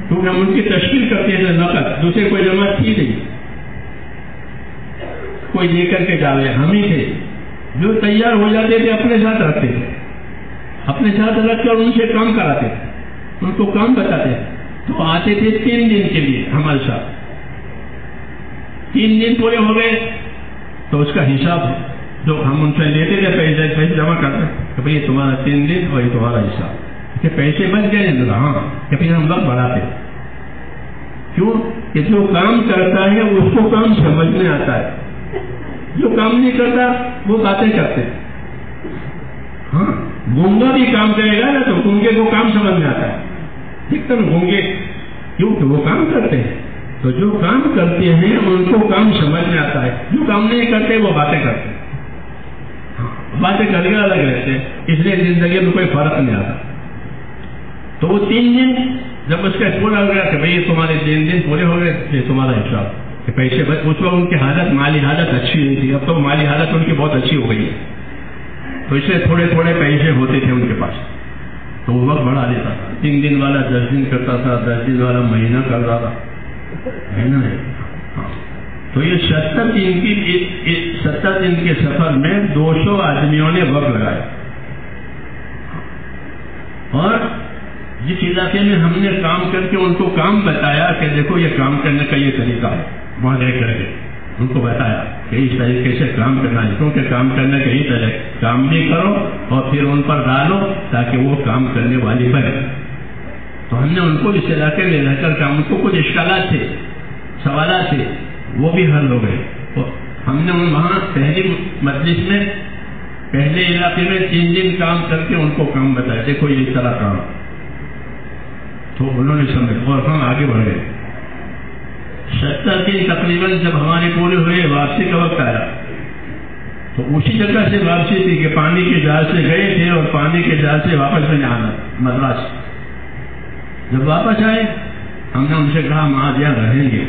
کیونکہ ہم ان کی تشکیل کرتے تھے نقد، دوسرے کوئی جماعت تھی نہیں، کوئی لے کر کے جاوے ہم ہی تھے. جو تیار ہو جاتے تھے اپنے ساتھ رکھتے تھے، اپنے ساتھ رکھ کر ان سے کام کراتے تھے، ان کو کام بتاتے تھے. تو آتے تھے 3 دن کے لیے ہمارے ساتھ. 3 دن پورے ہو گئے تو اس کا حساب جو ہم ان سے لیتے تھے پیسے جمع کرتے کہ بھائی یہ تمہارا 3 دن اور یہ تمہارا حساب، کہ پیسے بچ گئے. ہاں، کہ پھر ہم وقت بڑھاتے. کیوں؟ کہ جو کام کرتا ہے اس کو کام سمجھ میں آتا ہے، جو کام نہیں کرتا وہ باتیں کرتے. ہاں، گونگا بھی کام کرے گا نا تو گونگے کو کام سمجھ میں آتا ہے. دیکھتے نا گونگے، کیونکہ وہ کام کرتے ہیں. تو جو کام کرتے ہیں ان کو کام سمجھ میں آتا ہے، جو کام نہیں کرتے وہ باتیں کرتے ہیں. باتیں کرنے الگ رہتے ہیں، اس لیے زندگی میں کوئی فرق نہیں آتا. تو وہ 3 دن جب اس کا پورا ہو گیا کہ بھائی تمہارے 3 دن پورے ہو گئے، یہ تمہارا حساب کہ پیسے بچ. اس وقت ان کی حالت، مالی حالت اچھی نہیں تھی، اب تو مالی حالت ان کی بہت اچھی ہو گئی ہے. تو اس لیے تھوڑے پیسے ہوتے تھے ان کے پاس، تو وہ وقت بڑھا دیتا تھا. 3 دن والا 10 دن کرتا تھا، 10 دن والا مہینہ کر رہا تھا. مہینہ ہے. ہاں، تو یہ 70 دن کے سفر میں 200 آدمیوں نے وقت لگایا. اور جس علاقے میں ہم نے کام کر کے ان کو کام بتایا کہ دیکھو یہ کام کرنے کا یہ طریقہ ہے، وہاں رہ کر کے ان کو بتایا کہ اس طریقے سے کام کرنا ہے، کیونکہ کام کرنے کا ہی طرح کام بھی کرو اور پھر ان پر ڈالو تاکہ وہ کام کرنے والی بنے۔ تو ہم نے ان کو اس علاقے میں رہ کر کام، ان کو کچھ اشکالات تھے، سوالات تھے، وہ بھی حل ہو گئے۔ تو ہم نے وہاں پہلی مجلس میں پہلے علاقے میں 3 دن کام کر کے ان کو کام بتایا، دیکھو یہ اس طرح کام، تو انہوں نے سمجھ اور ہم آگے بڑھ گئے۔ 70 دن تقریباً جب ہمارے پورے ہوئے، واپسی کا وقت آیا تو اسی جگہ سے واپسی تھی کہ پانی کے جہاز سے گئے تھے اور پانی کے جہاز سے واپس میں آنا مدراس۔ جب واپس آئے ہم نے ان سے کہا ہم آج یہاں رہیں گے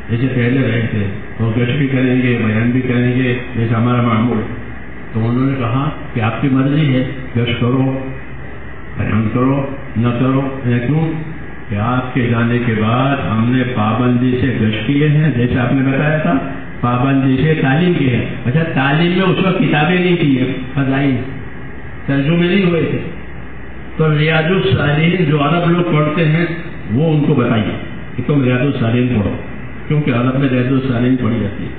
جیسے پہلے رہے تھے، اور گشت بھی کریں گے، بیان بھی کریں گے جیسے ہمارا معمول۔ تو انہوں نے کہا کہ آپ کی مرضی ہے، گشت کرو، بیان کرو، نہ کرو۔ کیوں کہ آپ کے جانے کے بعد ہم نے پابندی سے گشت کیے ہیں، جیسے آپ نے بتایا تھا، پابندی سے تعلیم کی ہے۔ اچھا تعلیم میں اس وقت کتابیں نہیں تھی، فضائی ترجمے نہیں ہوئے تھے، تو ریاض الصالحین جو عرب لوگ پڑھتے ہیں وہ ان کو بتائیے کہ تم ریاض الصالحین پڑھو، کیونکہ عرب میں ریاض الصالحین پڑھی جاتی ہے۔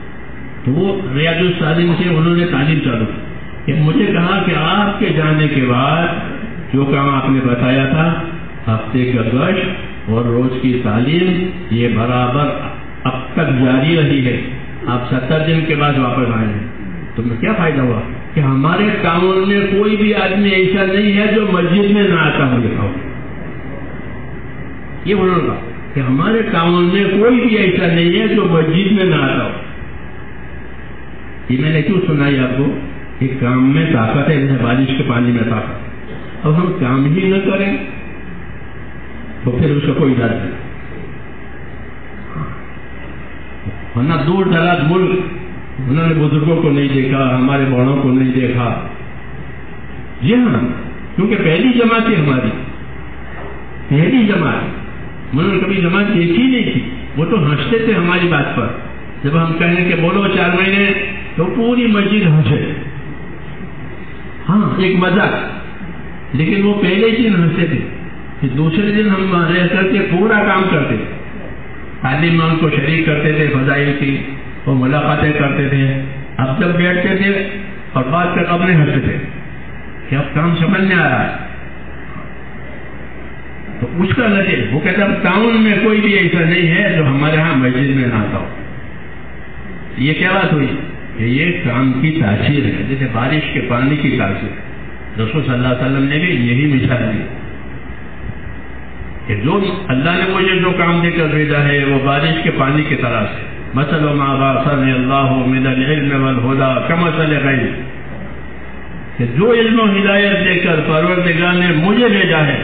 تو وہ ریاض الصالحین سے انہوں نے تعلیم چالو کی کہ مجھے کہا کہ آپ کے جانے کے بعد جو کام آپ نے بتایا تھا، ہفتے کا گشت اور روز کی تعلیم، یہ برابر اب تک جاری رہی ہے۔ آپ 70 دن کے بعد واپس آئے ہیں، تو کیا فائدہ ہوا کہ ہمارے تعاون میں کوئی بھی آدمی ایسا نہیں ہے جو مسجد میں نہ آتا ہو۔ لکھا ہو یہ بولوں گا کہ ہمارے تعاون میں کوئی بھی ایسا نہیں ہے جو مسجد میں نہ آتا ہو۔ یہ میں نے کیوں سنائی آپ کو کہ کام میں طاقت ہے، جیسے بارش کے پانی میں طاقت۔ اب ہم کام ہی نہ کریں تو پھر اس کا کوئی علاج نہیں۔ ورنہ دور دراز ملک انہوں نے بزرگوں کو نہیں دیکھا، ہمارے بڑوں کو نہیں دیکھا۔ جی ہاں، کیونکہ پہلی جماعت تھی ہماری، پہلی جماعت، انہوں نے کبھی جماعت دیکھی نہیں تھی۔ وہ تو ہنستے تھے ہماری بات پر، جب ہم کہیں کہ بولو 4 مہینے تو پوری مسجد ہنسے۔ ہاں ایک مذاق، لیکن وہ پہلے دن ہنستے تھے، پھر دوسرے دن ہم رہ کر کے پورا کام کرتے، تعلیم میں ان کو شریک کرتے تھے، فضائل کی وہ ملاقاتیں کرتے تھے۔ اب جب بیٹھتے تھے اور بات کر اپنے ہنستے تھے کہ اب کام سمجھ میں آ رہا ہے، تو اس کا لگے وہ کہتا ہے ٹاؤن میں کوئی بھی ایسا نہیں ہے جو ہمارے ہاں مسجد میں نہ آتا ہو۔ یہ کیا بات ہوئی کہ یہ کام کی تاثیر ہے، جیسے بارش کے پانی کی تاثیر۔ رسول صلی اللہ علیہ وسلم نے بھی یہی مثال دی کہ جو اللہ نے مجھے جو کام دے کر بھیجا ہے وہ بارش کے پانی کی طرح سے، مثل ما بعثني الله من العلم والهدى كمثل غيث، کہ جو علم و ہدایت دے کر پروردگار نے مجھے بھیجا ہے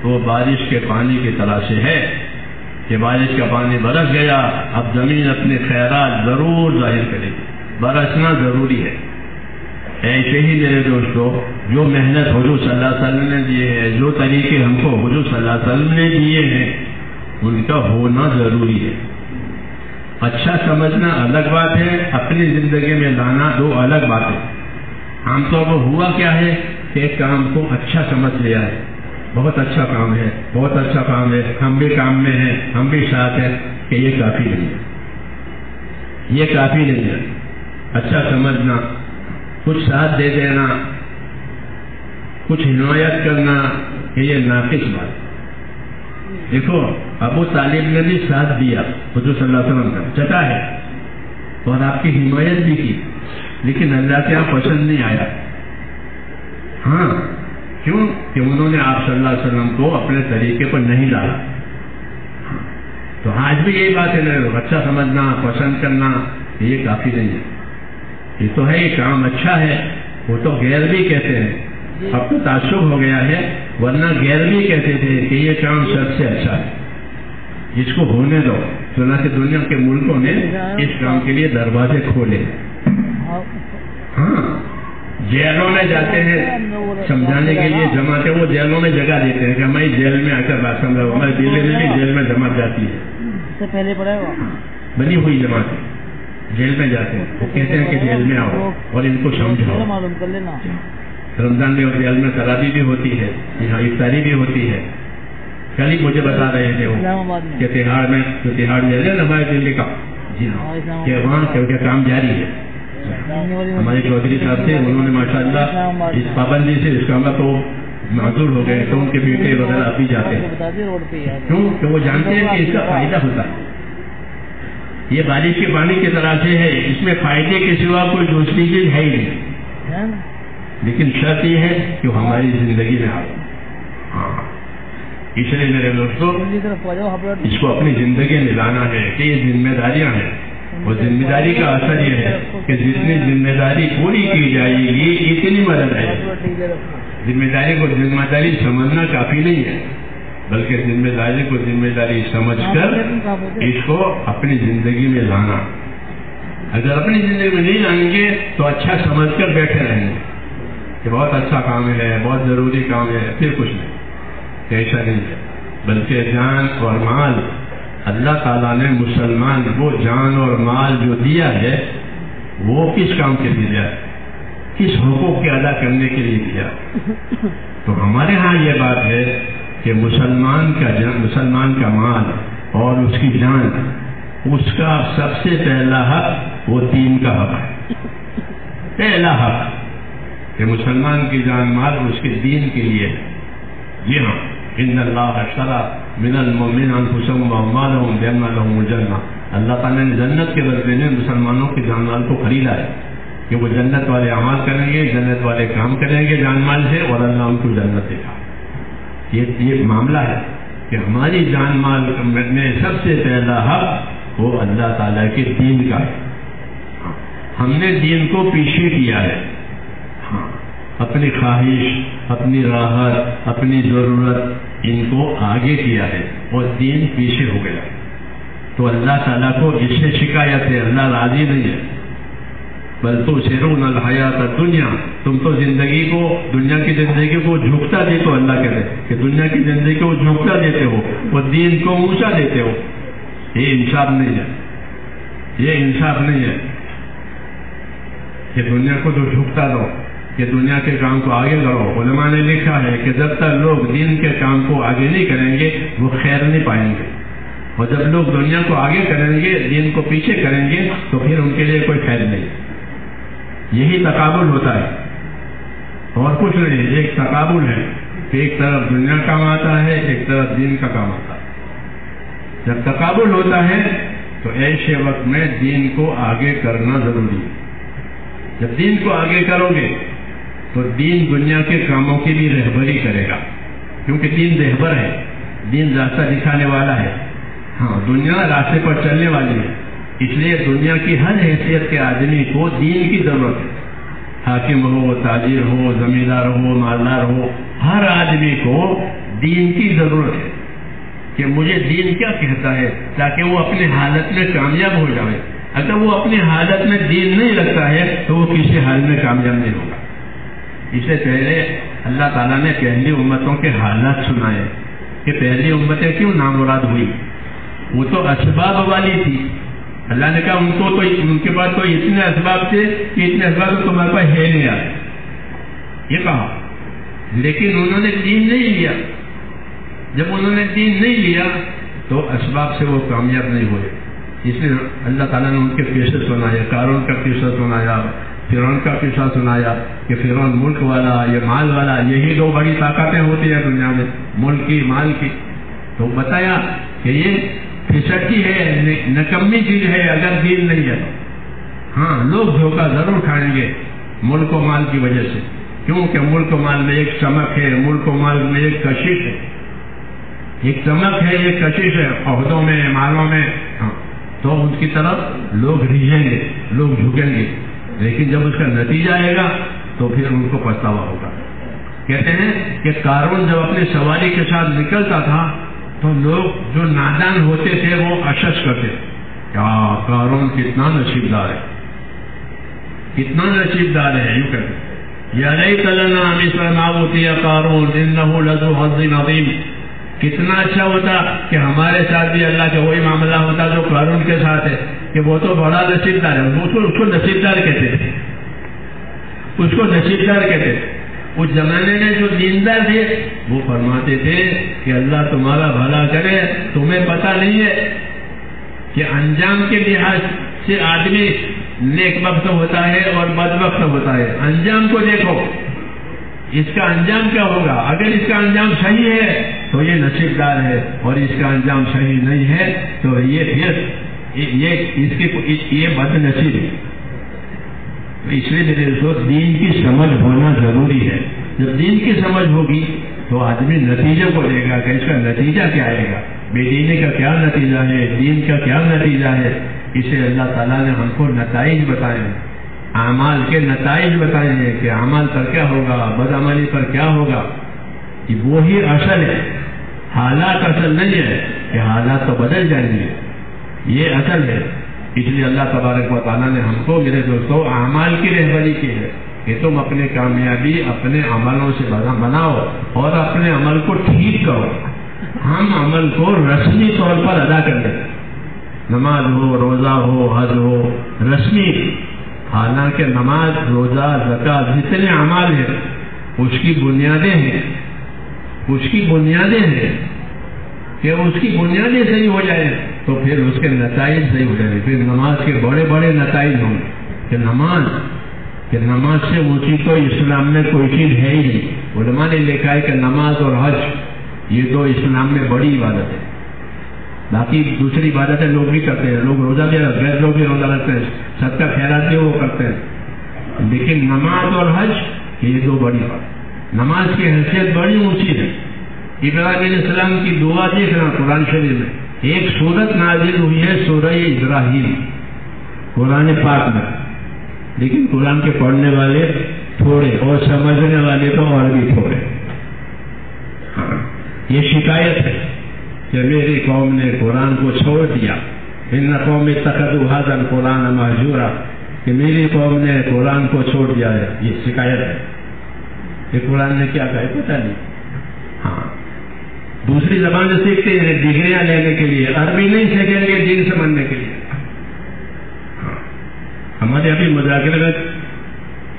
وہ بارش کے پانی کی طرح سے ہے کہ بارش کا پانی برس گیا، اب زمین اپنے خیرات ضرور ظاہر کرے گی، برسنا ضروری ہے۔ ایسے ہی میرے دوستو، جو محنت حضور صلی اللہ علیہ وسلم نے دیے ہیں، جو طریقے ہم کو حضور صلی اللہ علیہ وسلم نے دیے ہیں، ان کا ہونا ضروری ہے۔ اچھا سمجھنا الگ بات ہے، اپنی زندگی میں لانا دو الگ باتیں۔ عام طور پر ہوا کیا ہے کہ ایک کام کو اچھا سمجھ لیا ہے، بہت اچھا کام ہے، بہت اچھا کام ہے، ہم بھی کام میں ہیں، ہم بھی ساتھ ہیں، کہ یہ کافی نہیں ہے، یہ کافی نہیں ہے۔ اچھا سمجھنا، کچھ ساتھ دے دینا، کچھ حمایت کرنا، کہ یہ ناقص بات۔ دیکھو ابو طالب نے بھی ساتھ دیا حضور صلی اللہ علیہ وسلم کا، چٹا ہے، اور آپ کی حمایت بھی کی، لیکن اللہ کے یہاں پسند نہیں آیا۔ ہاں کیوں کہ انہوں نے آپ صلی اللہ علیہ وسلم کو اپنے طریقے پر نہیں لایا۔ تو آج بھی یہی بات ہے نا، اچھا سمجھنا، پسند کرنا، یہ کافی نہیں ہے۔ یہ تو ہے، یہ کام اچھا ہے، وہ تو غیر بھی کہتے ہیں، اب تو تعصب ہو گیا ہے، ورنہ غیر بھی کہتے تھے کہ یہ کام سب سے اچھا ہے، جس کو ہونے دو۔ چنانچہ دنیا کے ملکوں نے اس کام کے لیے دروازے کھولے۔ ہاں جیلوں میں جاتے ہیں سمجھانے کے لیے جماعتیں، وہ جیلوں میں جگہ دیتے ہیں کہ ہماری جیل میں آ کر بات سمجھاؤ۔ ہمارے دلی میں بھی جیل میں جماعت جاتی ہے، بنی ہوئی جماعتیں جیل میں جاتے ہیں، وہ کہتے ہیں کہ جیل میں آؤ اور ان کو سمجھاؤ۔ رمضان میں ہوتے میں تراوی بھی ہوتی ہے، یہاں افطاری بھی ہوتی ہے. کل ہی مجھے بتا رہے تھے وہ کہ تہاڑ میں جو تہاڑ جیل ہے نا ہمارے دلی کا، جی ہاں، کہ وہاں کیونکہ کام جاری ہے. ہمارے چودھری صاحب تھے، انہوں نے ماشاءاللہ اس پابندی سے اس کام کو معذور ہو گئے، تو ان کے بیٹے وغیرہ اب بھی جاتے ہیں. کیوں کہ وہ جانتے ہیں کہ اس کا فائدہ ہوتا ہے. یہ بارش کے پانی کی طرح سے ہے، اس میں فائدے کے سوا کوئی دوسری چیز ہے ہی نہیں، لیکن شرط یہ ہے کہ وہ ہماری زندگی میں آئے. ہاں، اس لیے میرے دوستوں اس کو اپنی زندگی میں لانا ہے کہ یہ ذمہ داریاں ہیں. اور ذمہ داری کا اثر یہ ہے کہ جتنی ذمہ داری پوری کی جائے گی اتنی مدد ہے. ذمہ داری کو ذمہ داری سمجھنا کافی نہیں ہے، بلکہ ذمہ داری کو ذمہ داری سمجھ کر اس کو اپنی زندگی میں لانا. اگر اپنی زندگی میں نہیں لائیں گے تو اچھا سمجھ کر بیٹھے رہیں گے کہ بہت اچھا کام ہے، بہت ضروری کام ہے، پھر کچھ نہیں. ایسا نہیں ہے، بلکہ جان اور مال اللہ تعالیٰ نے مسلمان کو جان اور مال جو دیا ہے وہ کس کام کے لیے دیا ہے؟ کس حقوق کے ادا کرنے کے لیے دیا. تو ہمارے ہاں یہ بات ہے کہ مسلمان کا مال اور اس کی جان، اس کا سب سے پہلا حق وہ دین کا حق ہے. پہلا حق کہ مسلمان کی جان مال اس کے دین کے لیے ہے. جی ہاں، ان اللہ اشتری من المؤمنین انفسهم واموالهم بان لهم الجنہ. اللہ تعالیٰ نے جنت کے بدلے میں مسلمانوں کے جان مال کو خریدا ہے کہ وہ جنت والے اعمال کریں گے، جنت والے کام کریں گے جان مال سے، اور اللہ ان کو جنت دے گا. یہ معاملہ ہے کہ ہماری جان مال میں سب سے پہلا حق وہ اللہ تعالیٰ کے دین کا ہے. ہم نے دین کو پیچھے کیا ہے. ہاں، اپنی خواہش، اپنی راحت، اپنی ضرورت ان کو آگے کیا ہے اور دین پیچھے ہو گیا. تو اللہ تعالیٰ کو اس سے شکایت ہے، اللہ راضی نہیں ہے. بل تؤثرون الحیات الدنیا، تم تو زندگی کو، دنیا کی زندگی کو جھکتا دیتے ہو. اللہ کہتے ہیں کہ دنیا کی زندگی کو جھکتا دیتے ہو اور دین کو اونچا دیتے ہو. یہ انصاف نہیں ہے، یہ انصاف نہیں ہے کہ دنیا کو تو جھکتا دو، کہ دنیا کے کام کو آگے کرو. علماء نے لکھا ہے کہ جب تک لوگ دین کے کام کو آگے نہیں کریں گے وہ خیر نہیں پائیں گے، اور جب لوگ دنیا کو آگے کریں گے، دین کو پیچھے کریں گے، تو پھر ان کے لیے کوئی خیر نہیں. یہی تقابل ہوتا ہے اور کچھ نہیں. ایک تقابل ہے کہ ایک طرف دنیا کام آتا ہے، ایک طرف دین کا کام آتا ہے. جب تقابل ہوتا ہے تو ایسے وقت میں دین کو آگے کرنا ضروری ہے. جب دین کو آگے کرو گے تو دین دنیا کے کاموں کی بھی رہبری کرے گا، کیونکہ دین رہبر ہے، دین راستہ دکھانے والا ہے. ہاں، دنیا راستے پر چلنے والی ہے، اس لیے دنیا کی ہر حیثیت کے آدمی کو دین کی ضرورت ہے. حاکم ہو، تاجر ہو، زمیندار ہو، مالدار ہو، ہر آدمی کو دین کی ضرورت ہے کہ مجھے دین کیا کہتا ہے، تاکہ وہ اپنے حالت میں کامیاب ہو جائے. اگر وہ اپنی حالت میں دین نہیں رکھتا ہے تو وہ کسی حال میں کامیاب نہیں ہوگا. اس سے پہلے اللہ تعالیٰ نے پہلی امتوں کے حالات سنائے کہ پہلی امتیں کیوں نامراد ہوئی. وہ تو اسباب والی تھی. اللہ نے کہا ان کے پاس تو اتنے اسباب تھے کہ اتنے اسباب تو تمہارے پاس ہے نہیں آئے، یہ کہا. لیکن انہوں نے دین نہیں لیا. جب انہوں نے دین نہیں لیا تو اسباب سے وہ کامیاب نہیں ہوئے. اس لیے اللہ تعالیٰ نے ان کے قصے سنائے. قارون کا قصہ سنایا، فرعون کا قصہ سنایا کہ فرعون ملک والا، یہ مال والا، یہی دو بڑی طاقتیں ہوتی ہیں دنیا میں، ملک کی، مال کی. تو بتایا کہ یہ پھسٹی ہے، نکمی چیز ہے اگر دین نہیں ہے. ہاں، لوگ دھوکہ ضرور کھائیں گے ملک و مال کی وجہ سے، کیونکہ ملک و مال میں ایک چمک ہے، ملک و مال میں ایک کشش ہے، ایک چمک ہے، ایک کشش ہے عہدوں میں، مالوں میں. ہاں، تو ان کی طرف لوگ ریجھیں گے، لوگ جھکیں گے. لیکن جب اس کا نتیجہ آئے گا تو پھر ان کو پچھتاوا ہوگا. کہتے ہیں کہ قارون جب اپنی سواری کے ساتھ نکلتا تھا تو لوگ جو نادان ہوتے تھے وہ اشش کرتے کیا قارون کتنا نصیب دار ہے، کتنا نصیب دار ہے. یوں کہتے یا لیت لنا مثل ما اوتی قارون انه لذو حظ عظیم. کتنا اچھا ہوتا کہ ہمارے ساتھ بھی اللہ کا وہی معاملہ ہوتا جو قارون کے ساتھ ہے، کہ وہ تو بڑا نصیب دار ہے. اس کو نصیب دار کہتے تھے، اس کو نصیب دار کہتے تھے. اس زمانے میں جو دیندار تھے وہ فرماتے تھے کہ اللہ تمہارا بھلا کرے، تمہیں پتہ نہیں ہے کہ انجام کے لحاظ سے آدمی نیک وقت ہوتا ہے اور بد وقت ہوتا ہے. انجام کو دیکھو، اس کا انجام کیا ہوگا. اگر اس کا انجام صحیح ہے تو یہ نصیب دار ہے، اور اس کا انجام صحیح نہیں ہے تو یہ پھر یہ بد نصیب ہے. اس لیے میرے دوست دین کی سمجھ ہونا ضروری ہے. جب دین کی سمجھ ہوگی تو آدمی نتیجے کو دے گا کہ اس کا نتیجہ کیا آئے گا، بے دینی کا کیا نتیجہ ہے، دین کا کیا نتیجہ ہے. اسے اللہ تعالیٰ نے ہم کو نتائج بتائے ہیں، اعمال کے نتائج بتائے ہیں کہ اعمال پر کیا ہوگا، بدعملی پر کیا ہوگا. وہی اصل ہے، حالات اصل نہیں ہے کہ حالات تو بدل جائیں گے، یہ اصل ہے. اس لیے اللہ تبارک و تعالیٰ نے ہم کو میرے دوستوں اعمال کی رہبری کی ہے کہ تم اپنے کامیابی اپنے عملوں سے بناؤ اور اپنے عمل کو ٹھیک کرو. ہم عمل کو رسمی طور پر ادا کر دیں، نماز ہو، روزہ ہو، حج ہو، رسمی. حالانکہ نماز، روزہ، زکوٰۃ جتنے اعمال ہیں اس کی بنیادیں ہیں، اس کی بنیادیں ہیں کہ اس کی بنیادیں صحیح ہو جائے تو پھر اس کے نتائج صحیح ہو جائیں. پھر نماز کے بڑے بڑے نتائج ہوں کہ نماز سے اونچی تو اسلام میں کوئی چیز ہے ہی نہیں. علماء نے لکھا ہے کہ نماز اور حج یہ دو اسلام میں بڑی عبادت ہے. باقی دوسری عبادتیں لوگ بھی کرتے ہیں، لوگ روزہ بھی رکھتے ہیں، لوگ بھی روزہ رکھتے ہیں، صدقہ خیرات بھی وہ کرتے ہیں، لیکن نماز اور حج یہ دو بڑی بات. نماز کی حیثیت بڑی اونچی ہے. ابراہیم علیہ السلام کی دعا دیکھنا قرآن شریف میں ایک سورت نازل ہوئی ہے، سورہ ابراہیم قرآن پاک میں، لیکن قرآن کے پڑھنے والے تھوڑے اور سمجھنے والے تو اور بھی تھوڑے. یہ شکایت ہے کہ میری قوم نے قرآن کو چھوڑ دیا. ان قوم اتخذوا ھذا القرآن مہجورا، کہ میری قوم نے قرآن کو چھوڑ دیا ہے. یہ شکایت ہے. یہ قرآن نے کیا کہا پتہ نہیں. ہاں، دوسری زبان سے سیکھتے ہیں ڈگریاں لینے کے لیے، عربی نہیں سیکھیں گے دین سمجھنے کے لیے. ہمارے ابھی مذاکرے میں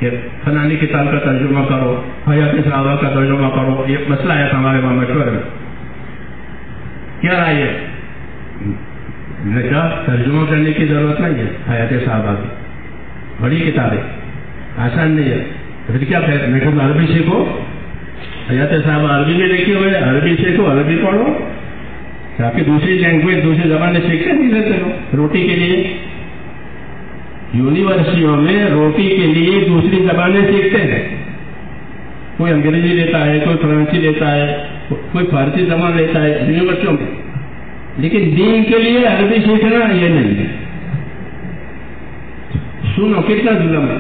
کہ فلانی کتاب کا ترجمہ کرو، حیات صحابہ کا ترجمہ کرو، یہ مسئلہ ہے ہمارے وہاں مشورے میں. کیا رائے ہے؟ میں نے کہا ترجمہ کرنے کی ضرورت نہیں ہے. حیات صحابہ کی بڑی کتاب ہے، آسان نہیں ہے. پھر کیا کہتے ہیں؟ میں کہوں عربی سیکھو. حیات صاحب عربی میں لکھے ہوئے، عربی سیکھو، عربی پڑھو. تاکہ دوسری لینگویج دوسری زبانیں سیکھتے نہیں رہتے ہو. روٹی کے لیے یونیورسٹیوں میں روٹی کے لیے دوسری زبانیں سیکھتے ہیں. کوئی انگریزی لیتا ہے، کوئی فرانسی لیتا ہے، کوئی فارسی زبان لیتا ہے یونیورسٹیوں میں، لیکن دین کے لیے عربی سیکھنا یہ نہیں ہے. سنو کتنا ظلم ہے،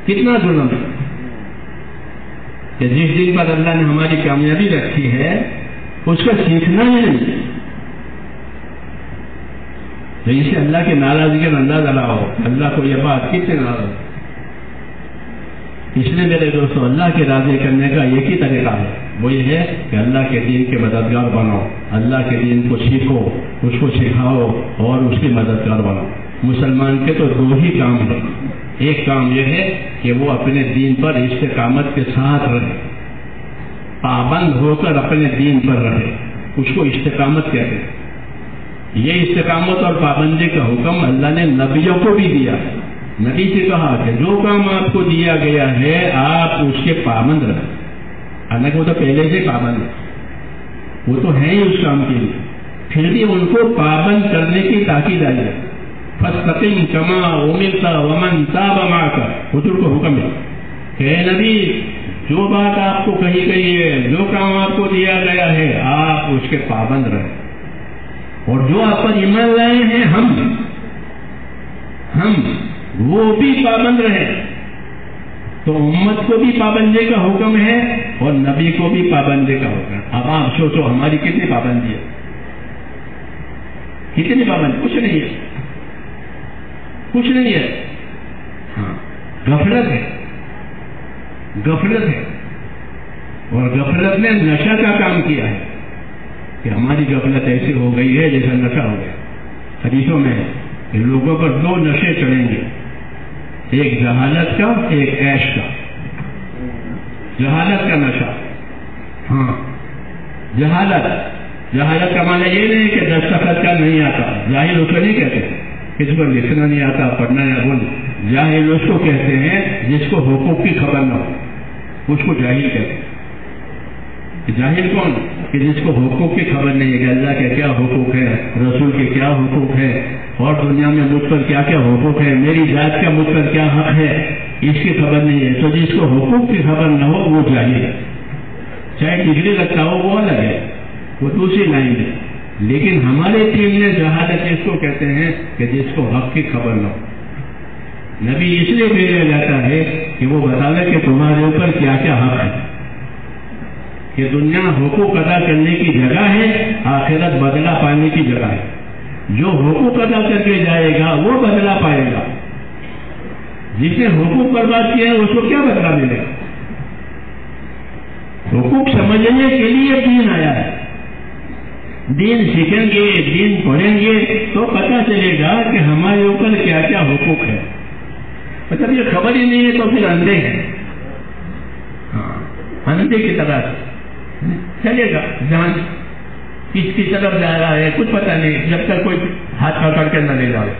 کتنا ظلم ہے کہ جس دن پر اللہ نے ہماری کامیابی رکھی ہے اس کا سیکھنا ہی نہیں. تو اسے اللہ کی ناراضگی کا اندازہ لگاؤ، اللہ کو یہ بات کتنے ناراض. اس لیے میرے دوستوں اللہ کے راضی کرنے کا ایک ہی طریقہ ہے، وہ یہ ہے کہ اللہ کے دین کے مددگار بنو، اللہ کے دین کو سیکھو، اس کو سکھاؤ اور اس کی مددگار بنو. مسلمان کے تو دو ہی کام ہیں. ایک کام یہ ہے کہ وہ اپنے دین پر استقامت کے ساتھ رہے، پابند ہو کر اپنے دین پر رہے، اس کو استقامت کہتے ہیں. یہ استقامت اور پابندی کا حکم اللہ نے نبیوں کو بھی دیا. نبی سے کہا کہ جو کام آپ کو دیا گیا ہے آپ اس کے پابند رہیں. حالانکہ وہ تو پہلے سے پابند ہے، وہ تو ہے ہی اس کام کے لیے، پھر بھی ان کو پابند کرنے کی تاکید آئی ہے. فاستقم کما امرت ومن تاب معك، حضور کو حکم ہے کہ اے نبی جو بات آپ کو کہی گئی ہے، جو کام آپ کو دیا گیا ہے آپ اس کے پابند رہیں، اور جو آپ پر ایمان لائے ہیں ہم وہ بھی پابند رہیں. تو امت کو بھی پابندی کا حکم ہے اور نبی کو بھی پابندی کا حکم ہے. اب آپ سوچو ہماری کتنی پابندی ہے، کتنی پابندی؟ کچھ نہیں ہے، کچھ نہیں ہے. ہاں، غفلت ہے، غفلت ہے. اور غفلت نے نشہ کا کام کیا ہے کہ ہماری غفلت ایسی ہو گئی ہے جیسا نشہ ہو گیا. حدیثوں میں کہ لوگوں پر دو نشے چڑھیں گے، ایک جہالت کا، ایک عیش کا. جہالت کا نشہ. ہاں جہالت کا معنی یہ نہیں کہ دستخط کا نہیں آتا. جاہل اس کو نہیں کہتے کسی کو لکھنا نہیں آتا, پڑھنا یا بول. جاہل اس کو کہتے ہیں جس کو حقوق کی خبر نہ ہو, اس کو جاہل کہتے ہیں. جاہل کون؟ کہ جس کو حقوق کی خبر نہیں ہے کہ اللہ کے کیا حقوق ہے, رسول کے کیا حقوق ہے, اور دنیا میں مجھ پر کیا کیا حقوق ہے, میری ذات کا مجھ پر کیا حق ہے, اس کی خبر نہیں ہے. تو جس کو حقوق کی خبر نہ ہو وہ جاہل ہے. چاہے ڈگری رکھتا ہو وہ الگ ہے, وہ دوسری لائن ہے. لیکن ہمارے ٹیم میں جہالت اس کو کہتے ہیں کہ جس کو حق کی خبر نہ ہو. نبی اس لیے بھیجا جاتا ہے کہ وہ بتاوے کہ تمہارے اوپر کیا کیا حق ہے. کہ دنیا حقوق ادا کرنے کی جگہ ہے, آخرت بدلہ پانے کی جگہ ہے. جو حقوق ادا کر کے جائے گا وہ بدلہ پائے گا. جس نے حقوق برباد کیا ہے اس کو کیا بدلہ ملے گا؟ حقوق سمجھنے کے لیے دین آیا ہے. دین سیکھیں گے, دین پڑھیں گے تو پتہ چلے گا کہ ہمارے اوپر کیا کیا حقوق ہے. مطلب یہ خبر ہی نہیں ہے تو پھر اندھے ہیں. ہاں اندھے کی طرح چلے گا, جان کس کی طرف جا رہا ہے کچھ پتہ نہیں جب تک کوئی ہاتھ پکڑ کے نہ لے جائے.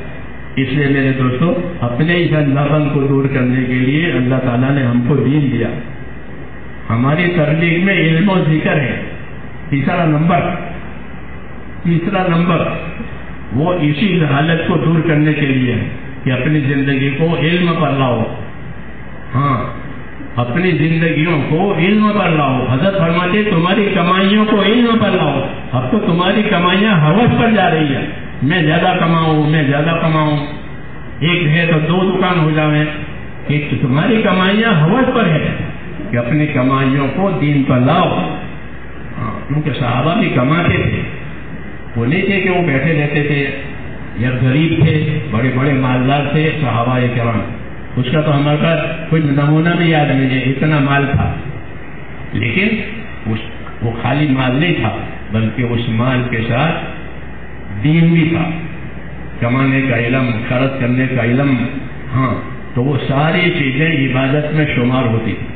اس لیے میرے دوستوں, اپنے اس اندھاپن کو دور کرنے کے لیے اللہ تعالیٰ نے ہم کو دین دیا. ہماری تبلیغ میں علم و ذکر ہے. تیسرا نمبر وہ اسی حالت کو دور کرنے کے لیے ہے کہ اپنی زندگی کو علم پر لاؤ. ہاں اپنی زندگیوں کو علم پر لاؤ. حضرت فرماتے تمہاری کمائیوں کو علم پر لاؤ. اب تو تمہاری کمائیاں ہوس پر جا رہی ہیں, میں زیادہ کماؤں. ایک ہے تو 2 دکان ہو جاویں. ایک تمہاری کمائیاں ہوس پر ہے کہ اپنی کمائیوں کو دین پر لاؤ. کیونکہ صحابہ بھی کماتے تھے, وہ نہیں تھے کہ وہ بیٹھے رہتے تھے. یا غریب تھے, بڑے بڑے مالدار تھے صحابہ کرام. اس کا تو ہمارے پاس کوئی نمونہ بھی یاد نہیں ہے, اتنا مال تھا. لیکن وہ خالی مال نہیں تھا بلکہ اس مال کے ساتھ دین بھی تھا. کمانے کا علم, خرچ کرنے کا علم. ہاں تو وہ ساری چیزیں عبادت میں شمار ہوتی تھی.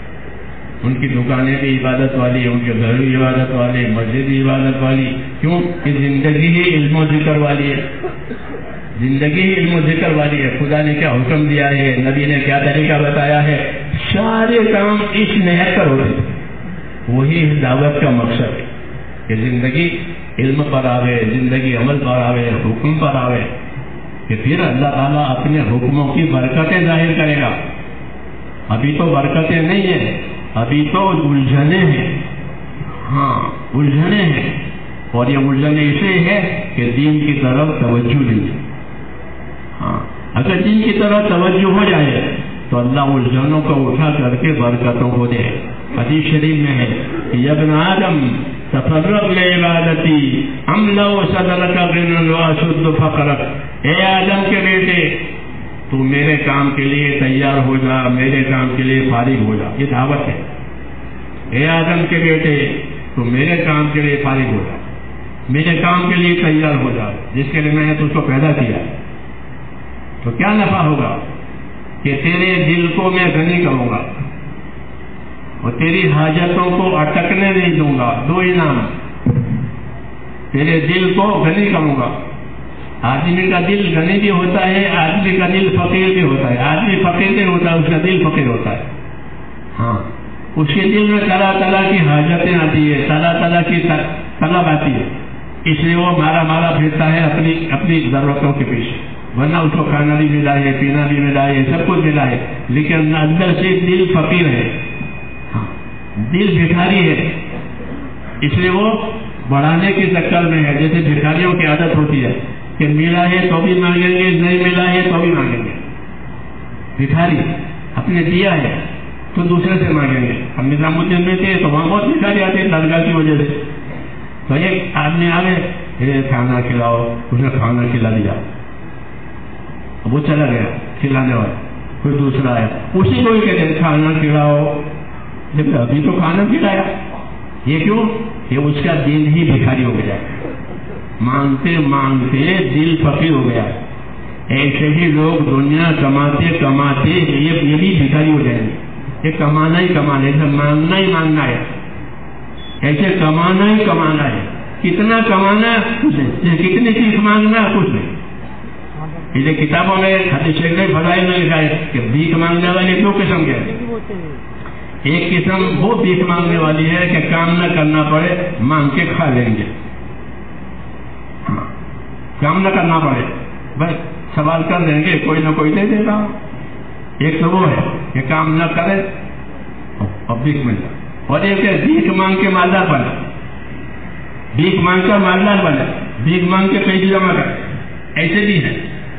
ان کی دکانیں بھی عبادت والی, ان کے گھر بھی عبادت والے, مسجد بھی عبادت والی. کیوں کہ زندگی ہی علم و ذکر والی ہے. زندگی ہی علم و ذکر والی ہے. خدا نے کیا حکم دیا ہے, نبی نے کیا طریقہ بتایا ہے, سارے کام اس نہج پر ہوتے. وہی دعوت کا مقصد ہے کہ زندگی علم پر آوے, زندگی عمل پر آوے, حکم پر آوے, کہ پھر اللہ تعالیٰ اپنے حکموں کی برکتیں ظاہر کرے گا. ابھی تو برکتیں نہیں ہیں, ابھی تو الجھنے ہیں. ہاں الجھنے ہیں, اور یہ الجھنے اسے ہے کہ دین کی طرف توجہ نہیں ہے. ہاں اگر دین کی طرف توجہ ہو جائے تو اللہ الجھنوں کو اٹھا کر کے برکتوں کو دے. حدیث شریف میں ہے کہ یا ابن آدم تفرغ لعبادتی املأ صدرک غنا واشد فقرک. اے آدم کے بیٹے, تو میرے کام کے لیے تیار ہو جا, میرے کام کے لیے فارغ ہو جا. یہ دعوت ہے. اے آدم کے بیٹے, تو میرے کام کے لیے فارغ ہو جا, میرے کام کے لیے تیار ہو جا, جس کے لیے میں نے تجھ کو پیدا کیا. تو کیا نفع ہوگا کہ تیرے دل کو میں غنی کروں گا اور تیری حاجتوں کو اٹکنے نہیں دوں گا. 2 انعام, تیرے دل کو غنی کروں گا. آدمی کا دل غنی بھی ہوتا ہے, آدمی کا دل فقیر بھی ہوتا ہے. آدمی فقیر نہیں ہوتا, اس کا دل فقیر ہوتا ہے. ہاں اس کے دل میں طرح کی حاجتیں آتی ہے, طرح کی طلب آتی ہے. اس لیے وہ مارا پھرتا ہے اپنی ضرورتوں کے پیچھے. ورنہ اس کو کھانا بھی ملا ہے, پینا بھی ملا ہے, سب کچھ ملا ہے, لیکن اندر سے دل فقیر ہے. ہاں دل بھکاری ہے. اس لیے وہ بڑھانے کے چکر میں ہے. جیسے بھکاریوں کی عادت ہوتی ہے کہ ملا ہے تو بھی مانگیں گے, نہیں ملا ہے تو بھی مانگیں گے. بھکاری اپنے دیا ہے تو دوسرے سے مانگیں گے. ہم نظام الدین میں تھے تو وہاں بہت بھکاری آتے ہیں درگاہ کی وجہ سے. تو ایک آدمی آگے کھانا کھلاؤ, اس نے کھانا کھلا دیا, وہ چلا گیا کھلانے والا. کوئی دوسرا ہے, اسی کو ہی کہتے ہیں کھانا کھلاؤ, جب ابھی تو کھانا کھلایا. یہ کیوں کہ اس کا دل ہی بھکاری ہو گیا, مانگتے مانگتے دل فقیر ہو گیا. ایسے ہی لوگ دنیا کماتے کماتے یہ بھی بھکاری ہو جائیں گے. یہ کمانا ہی کمانا ہے، مانگنا ہی مانگنا ہے، ایسے کمانا ہی کمانا ہے. کتنا کمانا کچھ نہیں، کتنی چیز مانگنا کچھ نہیں. یہ کتابوں میں حدیث شریف میں فضائل میں لکھا ہے کہ بھیک مانگنے والے دو قسم کے ہیں. ایک قسم وہ بھیک مانگنے والی ہے کہ کام نہ کرنا پڑے، مانگ کے کھا لیں گے. کام نہ کرنا پڑے، بس سوال کر دیں گے، کوئی نہ کوئی دے دے گا. ایک تو وہ ہے کہ کام نہ کرے اور بھیک مل جائے. اور ایک ہے بھیک مانگ کے مالدار بنے، بھیک مانگ کر مالدار بنے، بھیک مانگ کے پیسے جمع کرے. ایسے بھی ہے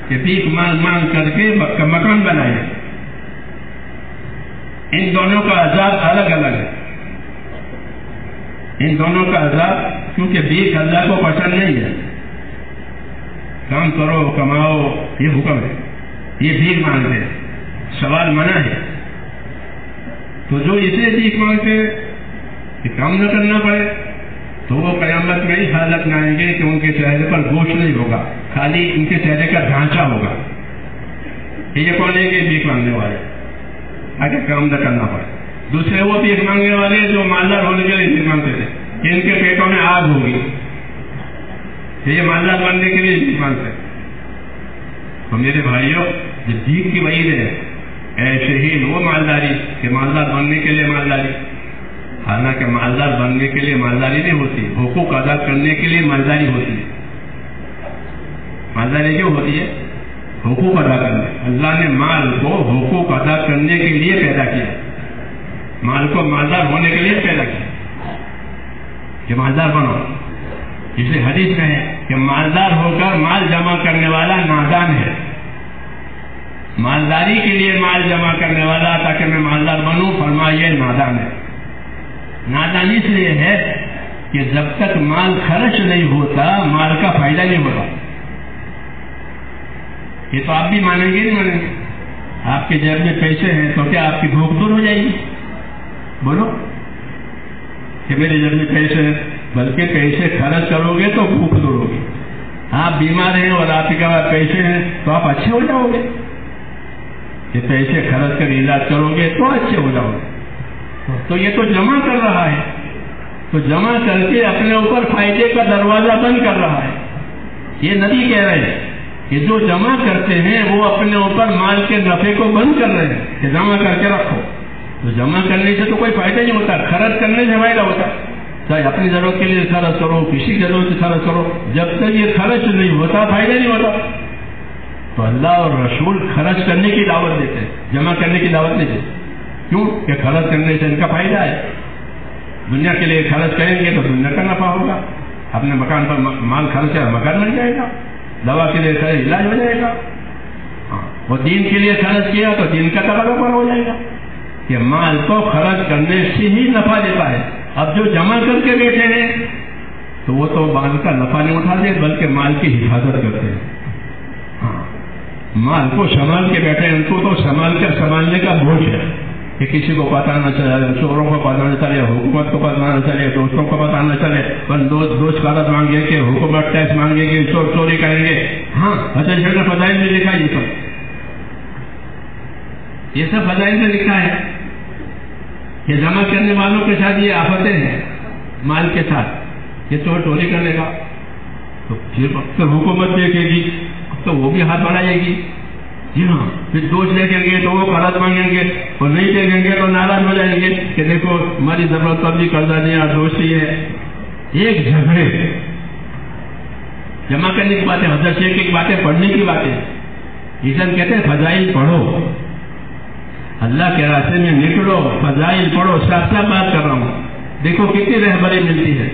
کہ بھیک مانگ کر کے مکان بنائے. ان دونوں کا عذاب الگ الگ ہے. ان دونوں کا عذاب، کیونکہ بھیک اللہ کو پسند نہیں ہے. کام کرو کماؤ یہ حکم ہے، یہ بھیک مانگتے ہیں، سوال منع ہے. تو جو اسے بھیک مانگتے کہ کام نہ کرنا پڑے تو وہ قیامت میں اس حالت میں آئیں گے کہ ان کے چہرے پر گوشت نہیں ہوگا، خالی ان کے چہرے کا ڈھانچہ ہوگا. یہ کون ہے کہ بھیک مانگنے والے اگر کام نہ کرنا پڑے. دوسرے وہ بھیک مانگنے والے جو مالدار ہونے کے لیے بھیک مانگتے تھے کہ ان کے پیٹوں میں آگ ہوگی، یہ مالدار بننے کے لیے بھیک مانگتے. تو میرے بھائیوں، یہ بھیک کی وعید ہے. ایسے ہی وہ مالداری کہ مالدار بننے کے لیے مالداری، حالانکہ مالدار بننے کے لیے مالداری نہیں ہوتی، حقوق ادا کرنے کے لیے مالداری ہوتی ہے. مالداری کیوں ہوتی ہے؟ حقوق ادا کرنے. اللہ نے مال کو حقوق ادا کرنے کے لیے پیدا کیا، مال کو مالدار ہونے کے لیے پیدا کیا کہ مالدار بنو. اس لیے حدیث میں ہے کہ مالدار ہو کر مال جمع کرنے والا نادان ہے. مالداری کے لیے مال جمع کرنے والا تاکہ میں مالدار بنوں، فرمایا یہ نادان ہے. نادان اس لیے ہے کہ جب تک مال خرچ نہیں ہوتا مال کا فائدہ نہیں ہوگا. یہ تو آپ بھی مانیں گے نہیں مانیں گے؟ آپ کے جیب میں پیسے ہیں تو کیا آپ کی بھوک دور ہو جائے گی؟ بولو کہ میرے جیب میں پیسے ہیں، بلکہ پیسے خرچ کرو گے تو بھوک دور ہوگی. آپ بیمار ہیں اور آپ کے پاس پیسے ہیں تو آپ اچھے ہو جاؤ گے. کہ پیسے خرچ کر علاج کرو گے تو اچھے ہو جاؤ گے. تو یہ تو جمع کر رہا ہے، تو جمع کر کے اپنے اوپر فائدے کا دروازہ بند کر رہا ہے. یہ نبی کہہ رہے ہیں کہ جو جمع کرتے ہیں وہ اپنے اوپر مال کے نفع کو بند کر رہے ہیں کہ جمع کر کے رکھو. تو جمع کرنے سے تو کوئی فائدہ نہیں ہوتا، خرچ کرنے سے فائدہ ہوتا. چاہے اپنی ضرورت کے لیے خرچ کرو، کسی کی ضرورت سے خرچ کرو، جب تک یہ خرچ نہیں ہوتا فائدہ نہیں ہوتا. تو اللہ اور رسول خرچ کرنے کی دعوت دیتے ہیں، جمع کرنے کی دعوت نہیں دیتے. کیوں کہ خرچ کرنے سے ان کا فائدہ ہے. دنیا کے لیے خرچ کریں گے تو دنیا کا نفع ہوگا، اپنے مکان پر مال خرچ کر مکان بن جائے گا، دوا کے لیے خرچ علاج ہو جائے گا. اور دین کے لیے خرچ کیا تو دین کا تقاضا پورا ہو جائے گا. کہ مال کو خرچ کرنے سے ہی نفع دیتا ہے. اب جو جمع کر کے بیٹھے ہیں تو وہ تو مال کا نفع نہیں اٹھاتے بلکہ مال کی حفاظت کرتے ہیں. مال کو سنبھال کے بیٹھے ہیں، ان کو تو سنبھالنے کا بوجھ ہے کہ کسی کو پتہ نہ چلے، چوروں کو پتہ نہ چلے، حکومت کو پتہ نہ چلے، دوستوں کو پتہ نہ چلے. بس دوست قرض مانگے کہ حکومت ٹیکس مانگے گی، چوری کریں گے. ہاں حضرت شیخ فضائل میں لکھا یہ سب فضائل میں لکھا ہے کہ جمع کرنے والوں کے ساتھ یہ آفتیں ہیں. مال کے ساتھ یہ چوری کرنے کا تو پھر حکومت دیکھے گی تو وہ بھی ہاتھ بڑھائے گی. جی ہاں، پھر دوست دیکھیں گے تو وہ قرض مانگیں گے، اور نہیں دیکھیں گے تو ناراض ہو جائیں گے کہ دیکھو ہماری ضرورت پر بھی قرضہ نہیں اور دوستی ہے. ایک جھگڑے جمع کرنے کی باتیں، حضرت شیخ کی باتیں پڑھنے کی باتیں. اسلام کہتے ہیں فضائل پڑھو، اللہ کے راستے میں نکلو، فضائل پڑھو. ساتھ ساتھ بات کر رہا ہوں، دیکھو کتنی رہبری ملتی ہے.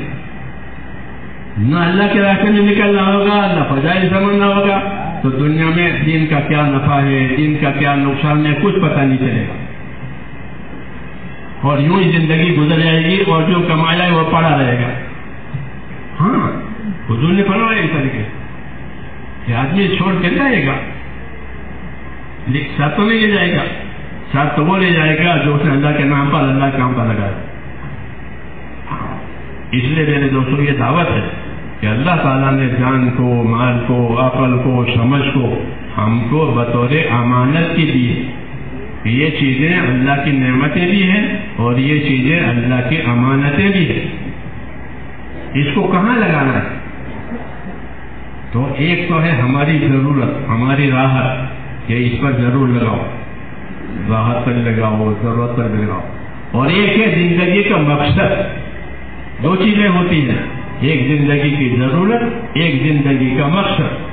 نہ اللہ کے راستے میں نکلنا ہوگا، نہ فضائل سمجھنا ہوگا، تو دنیا میں دین کا کیا نفع ہے، دین کا کیا نقصان ہے، کچھ پتہ نہیں چلے گا. اور یوں ہی زندگی گزر جائے گی اور جو کمایا ہے وہ پڑا رہے گا. ہاں حضور نے فرمایا اس طریقے کہ آدمی چھوڑ کے جائے گا، ساتھ تو نہیں لے جائے گا، ساتھ تو وہ لے جائے گا جو اس نے اللہ کے نام پر اللہ کے کام پر لگایا. اس لیے میرے دوستوں یہ دعوت ہے کہ اللہ تعالیٰ نے جان کو، مال کو، عقل کو، سمجھ کو ہم کو بطور امانت کی دی. کہ یہ چیزیں اللہ کی نعمتیں بھی ہیں اور یہ چیزیں اللہ کی امانتیں بھی ہیں. اس کو کہاں لگانا ہے؟ تو ایک تو ہے ہماری ضرورت، ہماری راحت کہ اس پر ضرور لگاؤ، راحت پر لگاؤ، ضرورت پر لگاؤ. اور ایک ہے زندگی کا مقصد. دو چیزیں ہوتی ہیں، ایک زندگی کی ضرورت، ایک زندگی کا مقصد.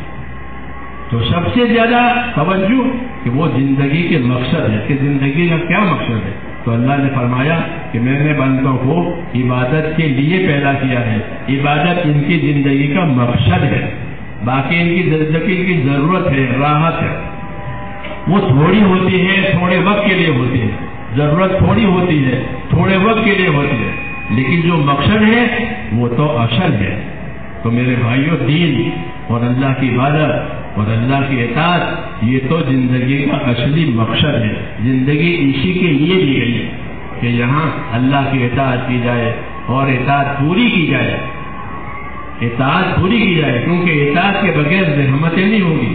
تو سب سے زیادہ توجہ کہ وہ زندگی کے مقصد ہے کہ زندگی کا کیا مقصد ہے. تو اللہ نے فرمایا کہ میں نے بندوں کو عبادت کے لیے پیدا کیا ہے، عبادت ان کی زندگی کا مقصد ہے، باقی ان کی زندگی کی ضرورت ہے، راحت ہے، وہ تھوڑی ہوتی ہے، تھوڑے وقت کے لیے ہوتی ہے. ضرورت تھوڑی ہوتی ہے، تھوڑے وقت کے لیے ہوتی ہے، لیکن جو مقصد ہے وہ تو اصل ہے. تو میرے بھائیوں، دین اور اللہ کی عبادت اور اللہ کی اطاعت یہ تو زندگی کا اصلی مقصد ہے. زندگی اسی کے لیے دی گئی ہے کہ یہاں اللہ کی اطاعت کی جائے اور اطاعت پوری کی جائے، اطاعت پوری کی جائے، کیونکہ اطاعت کے بغیر رحمتیں نہیں ہوگی.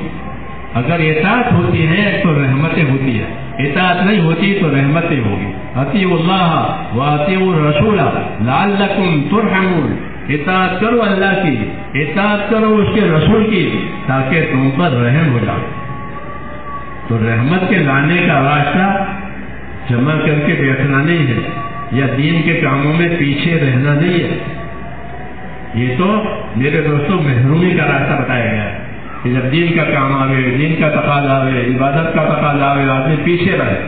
اگر اطاعت ہوتی ہے تو رحمتیں ہوتی ہے، اطاعت نہیں ہوتی تو رحمتیں ہوگی. اطیعوا اللہ واطیعوا الرسول لعلکم ترحمون. اطاعت کرو اللہ کی، اطاعت کرو اس کے رسول کی، تاکہ تم پر رحم ہو جائے. تو رحمت کے لانے کا راستہ جمع کر کے بیٹھنا نہیں ہے، یا دین کے کاموں میں پیچھے رہنا نہیں ہے. یہ تو میرے دوستوں محرومی کا راستہ بتایا گیا ہے کہ جب دین کا کام آوے، دین کا تقاضا آوے، عبادت کا تقاضا آوے، آدمی پیچھے رہے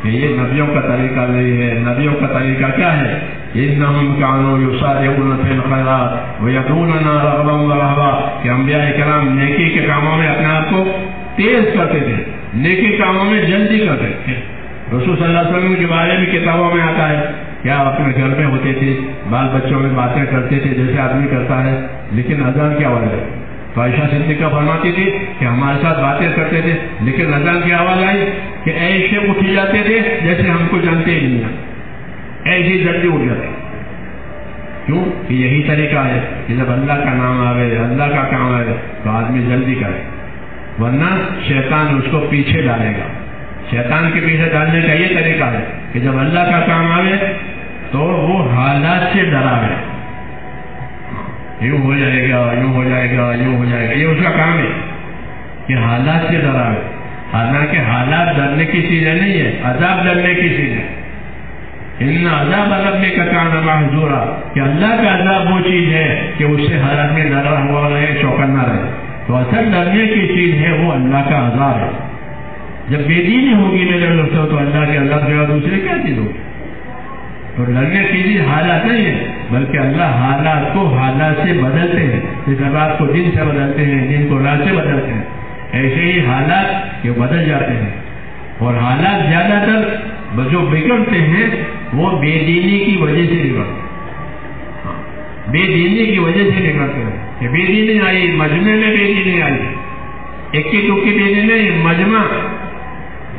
کہ یہ نبیوں کا طریقہ نہیں ہے. نبیوں کا طریقہ کیا ہے؟ انہم کانوا یسارعون فی الخیرات ویدعوننا رغبا ورہبا، کہ انبیاء کرام نیکی کے کاموں میں اپنے آپ کو تیز کرتے تھے، نیکی کاموں میں جلدی کرتے تھے. رسول صلی اللہ علیہ وسلم کے بارے میں کتابوں میں آتا ہے کیا اپنے گھر میں ہوتے تھے، بال بچوں میں باتیں کرتے تھے جیسے آدمی کرتا ہے، لیکن اذان کیا آواز ہے؟ تو عائشہ صدیقہ فرماتی تھی کہ ہمارے ساتھ باتیں کرتے تھے، لیکن اذان کی آواز آئی کہ ایسے اٹھ جاتے تھے جیسے ہم کو جانتے ہی نہیں ہیں، ایسے جلدی اٹھ جاتے. کیوں؟ کہ یہی طریقہ ہے کہ جب اللہ کا نام آوے، اللہ کا کام آئے تو آدمی جلدی کرے، ورنہ شیطان اس کو پیچھے ڈالے گا. شیطان کے پیچھے ڈالنے کا یہ طریقہ ہے کہ جب اللہ کا کام آوے تو وہ حالات سے ڈراوے، یوں ہو جائے گا، یوں ہو جائے گا، یوں ہو جائے گا. یہ اس کا کام ہے کہ حالات سے ڈراوے. حالانکہ حالات ڈرنے کی چیزیں نہیں ہے، عذاب ڈرنے کی چیز ہے. ان عذاب ربک کان محذورا، کہ اللہ کا عذاب وہ چیز ہے کہ اس سے ہر آدمی ڈرا ہوا رہے، چوکنا رہے. تو اصل ڈرنے کی چیز ہے وہ اللہ کا عذاب ہے. جب بے دینی ہوگی میرے دوستوں تو اللہ کے عذاب کے بعد دوسرے کیا چیز ہوگی؟ تو ڈرنے کی چیز حالات نہیں ہے، بلکہ اللہ حالات کو حالات سے بدلتے ہیں. جس رات کو دن سے بدلتے ہیں، دن کو رات سے بدلتے ہیں، ایسے ہی حالات یہ بدل جاتے ہیں. اور حالات زیادہ تر جو بگڑتے ہیں وہ بے دینی کی وجہ سے بگڑتے ہیں. بے دینی کی وجہ سے بگڑتے ہیں کہ بے دینی آئی، مجمع میں بے دینی آئی، اکی دکی بے دینی نہیں، مجمع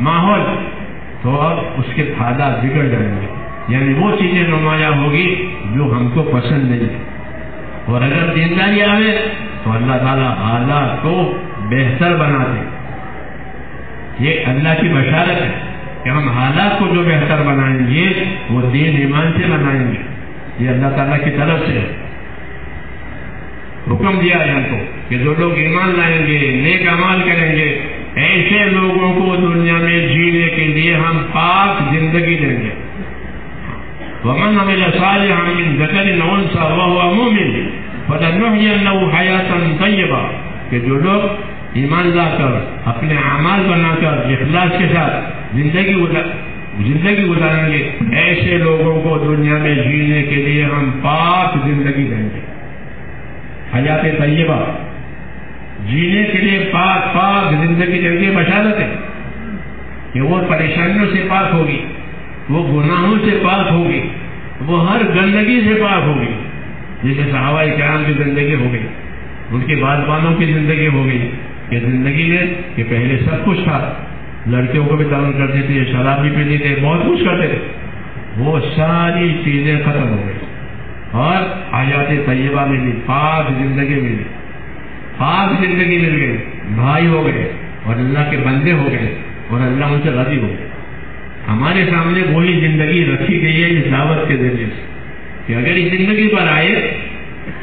ماحول، تو اب اس کے حالات بگڑ جائیں گے. یعنی وہ چیزیں نمایاں ہوگی جو ہم کو پسند نہیں. اور اگر دینداری آئے تو اللہ تعالیٰ حالات کو بہتر بناتے. یہ اللہ کی بشارت ہے کہ ہم حالات کو جو بہتر بنائیں گے وہ دین ایمان سے بنائیں گے. یہ اللہ تعالیٰ کی طرف سے حکم دیا ہے ہم کو کہ جو لوگ ایمان لائیں گے، نیک اعمال کریں گے، ایسے لوگوں کو دنیا میں جینے کے لیے ہم پاک زندگی دیں گے. ومن عمل صالحا من ذکر او انثى وهو مؤمن فلنحيينه حیاة طیبہ، کہ جو لوگ ایمان لا کر اپنے اعمال بنا کر اخلاص کے ساتھ زندگی گزاریں گے، ایسے لوگوں کو دنیا میں جینے کے لیے ہم پاک زندگی دیں گے. حیات طیبہ، جینے کے لیے پاک زندگی دیں گے. بشارت ہے کہ وہ پریشانیوں سے پاک ہوگی، وہ گناہوں سے پاک ہوگی، وہ ہر گندگی سے پاک ہوگی. جیسے صحابہ کرام کی زندگی ہو گئی، ان کے بعدوانوں کی زندگی ہو گئی. کہ زندگی میں کہ پہلے سب کچھ تھا، لڑکیوں کو بھی تعلق کرتے تھے، شراب بھی پیتے تھے، بہت کچھ کرتے تھے، وہ ساری چیزیں ختم ہو گئی اور حیات طیبہ ملی، پاک زندگی ملی، پاک زندگی مل گئی، بھائی ہو گئے اور اللہ کے بندے ہو گئے. اور اللہ ان سے راضی ہو گیا. ہمارے سامنے وہی زندگی رکھی گئی ہے اس دعوت کے ذریعے سے کہ اگر اس زندگی پر آئے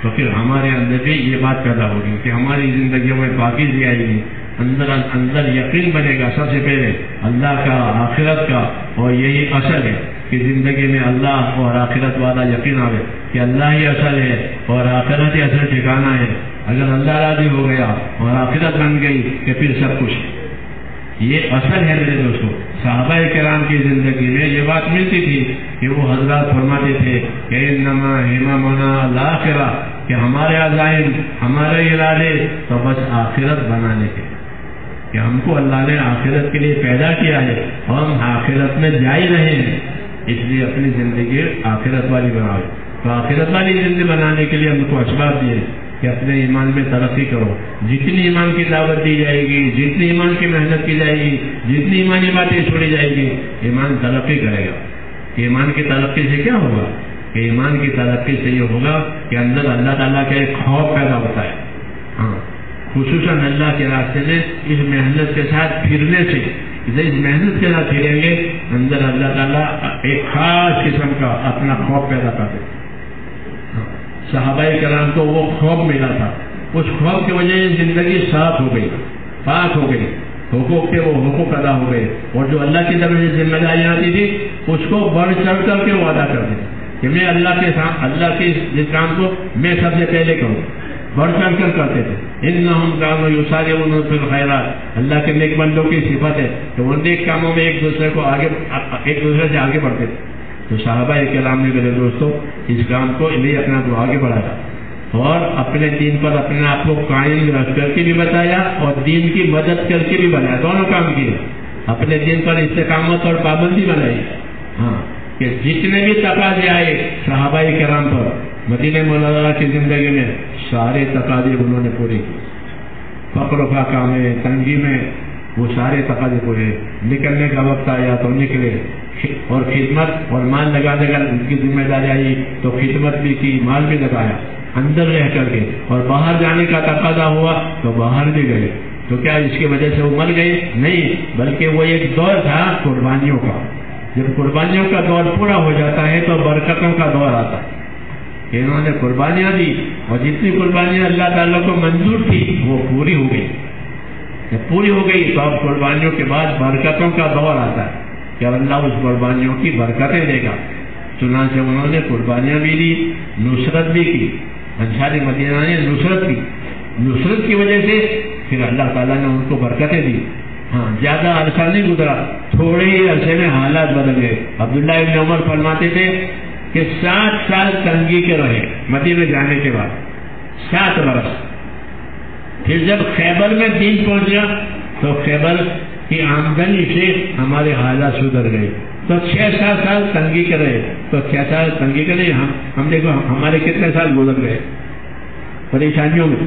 تو پھر ہمارے اندر بھی یہ بات پیدا ہوگی کہ ہماری زندگیوں میں پاکیزگی آئے گی, اندر یقین بنے گا سب سے پہلے اللہ کا, آخرت کا. اور یہی اصل ہے کہ زندگی میں اللہ اور آخرت والا یقین آئے کہ اللہ ہی اصل ہے اور آخرت ہی اصل ٹھکانا ہے. اگر اللہ راضی ہو گیا اور آخرت بن گئی کہ پھر سب کچھ. یہ اصل ہے میرے دوستوں. صحابہ کرام کی زندگی میں یہ بات ملتی تھی کہ وہ حضرات فرماتے تھے کہ انما ہممنا الآخرہ, کہ ہمارے عزائم, ہمارے ارادے تو بس آخرت بنانے کے, کہ ہم کو اللہ نے آخرت کے لیے پیدا کیا ہے اور ہم آخرت میں جا ہی رہے ہیں, اس لیے اپنی زندگی آخرت والی بناؤ. تو آخرت والی زندگی بنانے کے لیے ہم کو اسباب دیے کہ اپنے ایمان میں ترقی کرو. جتنی ایمان کی دعوت دی جائے گی, جتنی ایمان کی محنت کی جائے گی, جتنی ایمانی باتیں چھوڑی جائے گی, ایمان ترقی کرے گا. ایمان کی ترقی سے کیا ہوگا کہ ایمان کی ترقی سے یہ ہوگا کہ اندر اللہ تعالیٰ کا ایک خوف پیدا ہوتا ہے. ہاں, خصوصاً اللہ کے راستے میں اس محنت کے ساتھ پھرنے سے, اس محنت کے ساتھ پھریں گے اندر اللہ تعالیٰ ایک خاص قسم کا اپنا خوف پیدا کرتے. صحابہ کرام کو وہ خوف ملا تھا, اس خوف کی وجہ سے زندگی صاف ہو گئی, پاک ہو گئی, حقوق کے وہ حقوق ادا ہو گئے, اور جو اللہ کی طرف سے ذمہ داریاں آتی تھی اس کو بڑھ چڑھ کر کے وہ ادا کرتے کہ میں اللہ کے ساتھ, اللہ کے اس کام کو میں سب سے پہلے کروں, بڑھ چڑھ کر کرتے تھے. انہم کانوا یسارعون فی الخیرات, اللہ کے نیک بندوں کی صفت ہے کہ وہ نیک کاموں میں ایک دوسرے سے آگے بڑھتے تھے. تو صحابہ کرام نے میرے دوستوں اس کام کو لیے اپنا کو آگے بڑھایا اور اپنے دین پر اپنے آپ کو قائم رکھ کر کے بھی بتایا اور دین کی مدد کر کے بھی بنایا. دونوں کام کیے, اپنے دین پر استقامت اور پابندی بنائی. ہاں, کہ جتنے بھی تقاضے آئے صحابہ کرام پر مدینہ منورہ کی زندگی میں سارے تقاضے انہوں نے پورے کیے. فقر و فاقہ میں, تنگی میں, وہ سارے تقاضے پورے. نکلنے کا وقت آیا تو نکلے, اور خدمت اور مال لگانے کا ان کی ذمہ داری آئی تو خدمت بھی کی, مال بھی لگایا اندر رہ کر کے, اور باہر جانے کا تقاضا ہوا تو باہر بھی گئے. تو کیا اس کی وجہ سے وہ مر گئے؟ نہیں, بلکہ وہ ایک دور تھا قربانیوں کا. جب قربانیوں کا دور پورا ہو جاتا ہے تو برکتوں کا دور آتا ہے کہ انہوں نے قربانیاں دی, اور جتنی قربانیاں اللہ تعالیٰ کو منظور تھی وہ پوری ہو گئی. جب پوری ہو گئی تو اب قربانیوں کے بعد برکتوں کا دور آتا ہے کہ اللہ اس قربانیوں کی برکتیں دے گا. چنانچہ انہوں نے قربانیاں بھی دی, نصرت بھی کی. انصار مدینہ نے نصرت کی, نصرت کی وجہ سے پھر اللہ تعالیٰ نے ان کو برکتیں دی. ہاں, زیادہ عرصہ نہیں گزرا, تھوڑے ہی عرصے میں حالات بدل گئے. عبداللہ ابن عمر فرماتے تھے کہ 7 سال تنگی کے رہے مدینہ جانے کے بعد, 7 برس. پھر جب خیبر میں دین پہنچ گیا تو خیبر کی آمدنی سے ہمارے حالات سدھر گئے. تو 6-7 سال تنگی کے رہے, تو 6 سال تنگی کے رہے. ہم دیکھو ہمارے کتنے سال گزر گئے پریشانیوں میں,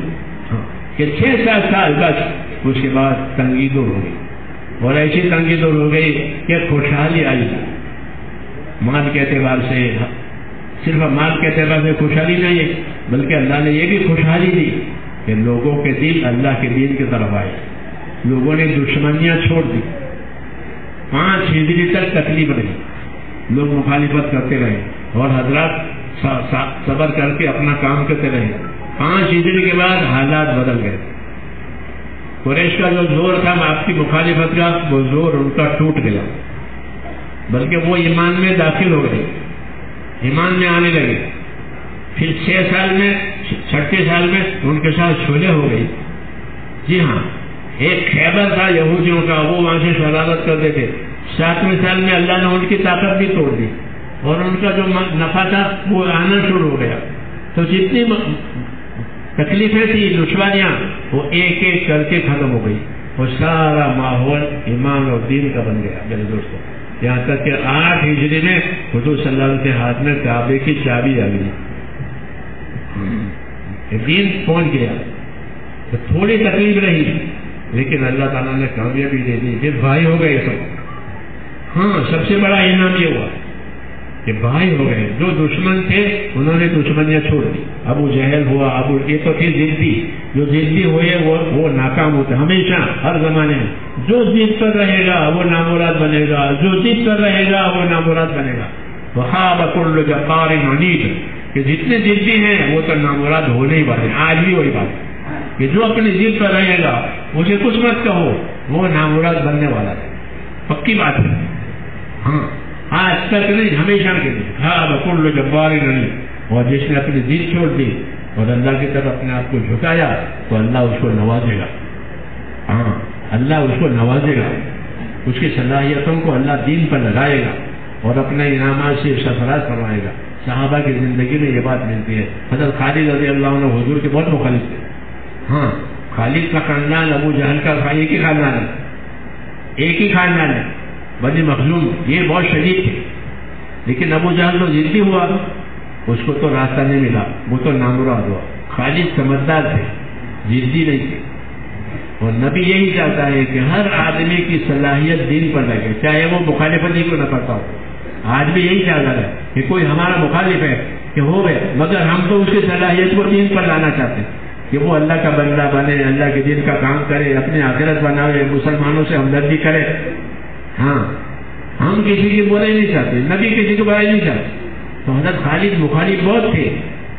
کہ 6-7 سال بس. اس کے بعد تنگی دور ہو گئی, اور ایسی تنگی دور ہو گئی کہ خوشحالی آئی. مال کے اعتبار سے, صرف مال کے اعتبار سے خوشحالی نہیں ہے, بلکہ اللہ نے یہ بھی خوشحالی دی کہ لوگوں کے دل اللہ کے دین کی طرف آئے. لوگوں نے دشمنیاں چھوڑ دی. 5 ہجری تک تکلیف رہی, لوگ مخالفت کرتے رہے اور حضرات صبر کر کے اپنا کام کرتے رہے. 5 ہجری کے بعد حالات بدل گئے. قریش کا جو زور تھا آپ کی مخالفت کا, وہ زور ان کا ٹوٹ گیا, بلکہ وہ ایمان میں داخل ہو گئے, ایمان میں آنے لگے. پھر 6 سال میں, 6 سال میں ان کے ساتھ چھولے ہو گئی. جی ہاں, ایک خیبر تھا یہودیوں کا, وہ وہاں سے شرارت کرتے تھے. 7ویں سال میں اللہ نے ان کی طاقت بھی توڑ دی اور ان کا جو نفع تھا وہ آنا شروع ہو گیا. تو جتنی تکلیفیں تھی, دشواریاں, وہ ایک ایک کر کے ختم ہو گئی, اور سارا ماحول ایمان اور دین کا بن گیا میرے دوستوں. یہاں تک کہ 8 ہجری میں حضور صلی اللہ علیہ وسلم کے ہاتھ میں کعبے کی چابی آ گئی, دین پہنچ گیا. تو تھوڑی تکلیف رہی لیکن اللہ تعالیٰ نے کامیابی دے دی, پھر بھائی ہو گئے سب. ہاں, سب سے بڑا انعام یہ ہوا کہ بھائی ہو گئے. جو دشمن تھے انہوں نے دشمنیاں چھوڑ دی. ابو جہل ہوا، یہ تو تھے ضدی. جو ضدی ہوئے وہ ناکام ہوتے ہمیشہ ہر زمانے میں. جو ضد پر رہے گا وہ نامراد بنے گا، جو ضد پر رہے گا وہ نامراد بنے گا. وخاب کل جبار عنید، کہ جتنے ضدی ہیں وہ تو نامراد ہونے ہی والے. آج بھی وہی بات کہ جو اپنی ضد پر رہے گا مجھے کچھ مت کہو، وہ نامراد بننے والا ہے. پکی بات ہے. ہاں آج تک نہیں، ہمیشہ کے لیے. ہاں کل جبار عنید. اور جس نے اپنی ضد چھوڑ دی اور اللہ کی طرف اپنے آپ کو جھکایا تو اللہ اس کو نوازے گا. ہاں اللہ اس کو نوازے گا، اس کی صلاحیتوں کو اللہ دین پر لگائے گا اور اپنے انعامات سے سرفراز کروائے گا. صحابہ کی زندگی میں یہ بات ملتی ہے. حضرت خالد رضی اللہ عنہ حضور کے بہت مخالف تھے. ہاں خالد کا خاندان ابو جہل کا ایک ہی خاندان ہے، ایک ہی خاندان ہے، بنی مخزوم. یہ بہت شدید تھے، لیکن ابو جہل تو ضدی ہوا، اس کو تو راستہ نہیں ملا، وہ تو نامراد ہوا. خالد سمجھدار تھے، ضدی نہیں تھے. اور نبی یہی چاہتا ہے کہ ہر آدمی کی صلاحیت دین پر لگے، چاہے وہ مخالفت ہی کیوں نہ کرتا ہو. آج بھی یہی چاہتا ہے کہ کوئی ہمارا مخالف ہے کہ ہو گئے، مگر ہم تو اس کی صلاحیت کو دین پر لانا چاہتے ہیں کہ وہ اللہ کا بندہ بنے، اللہ کے دین کا کام کرے، اپنی آخرت بنائے، مسلمانوں سے ہمدردی کرے. ہاں ہم کسی کی برائی نہیں چاہتے، نبی کسی کی برائی نہیں چاہتے. تو حضرت خالد مخالف بہت تھے،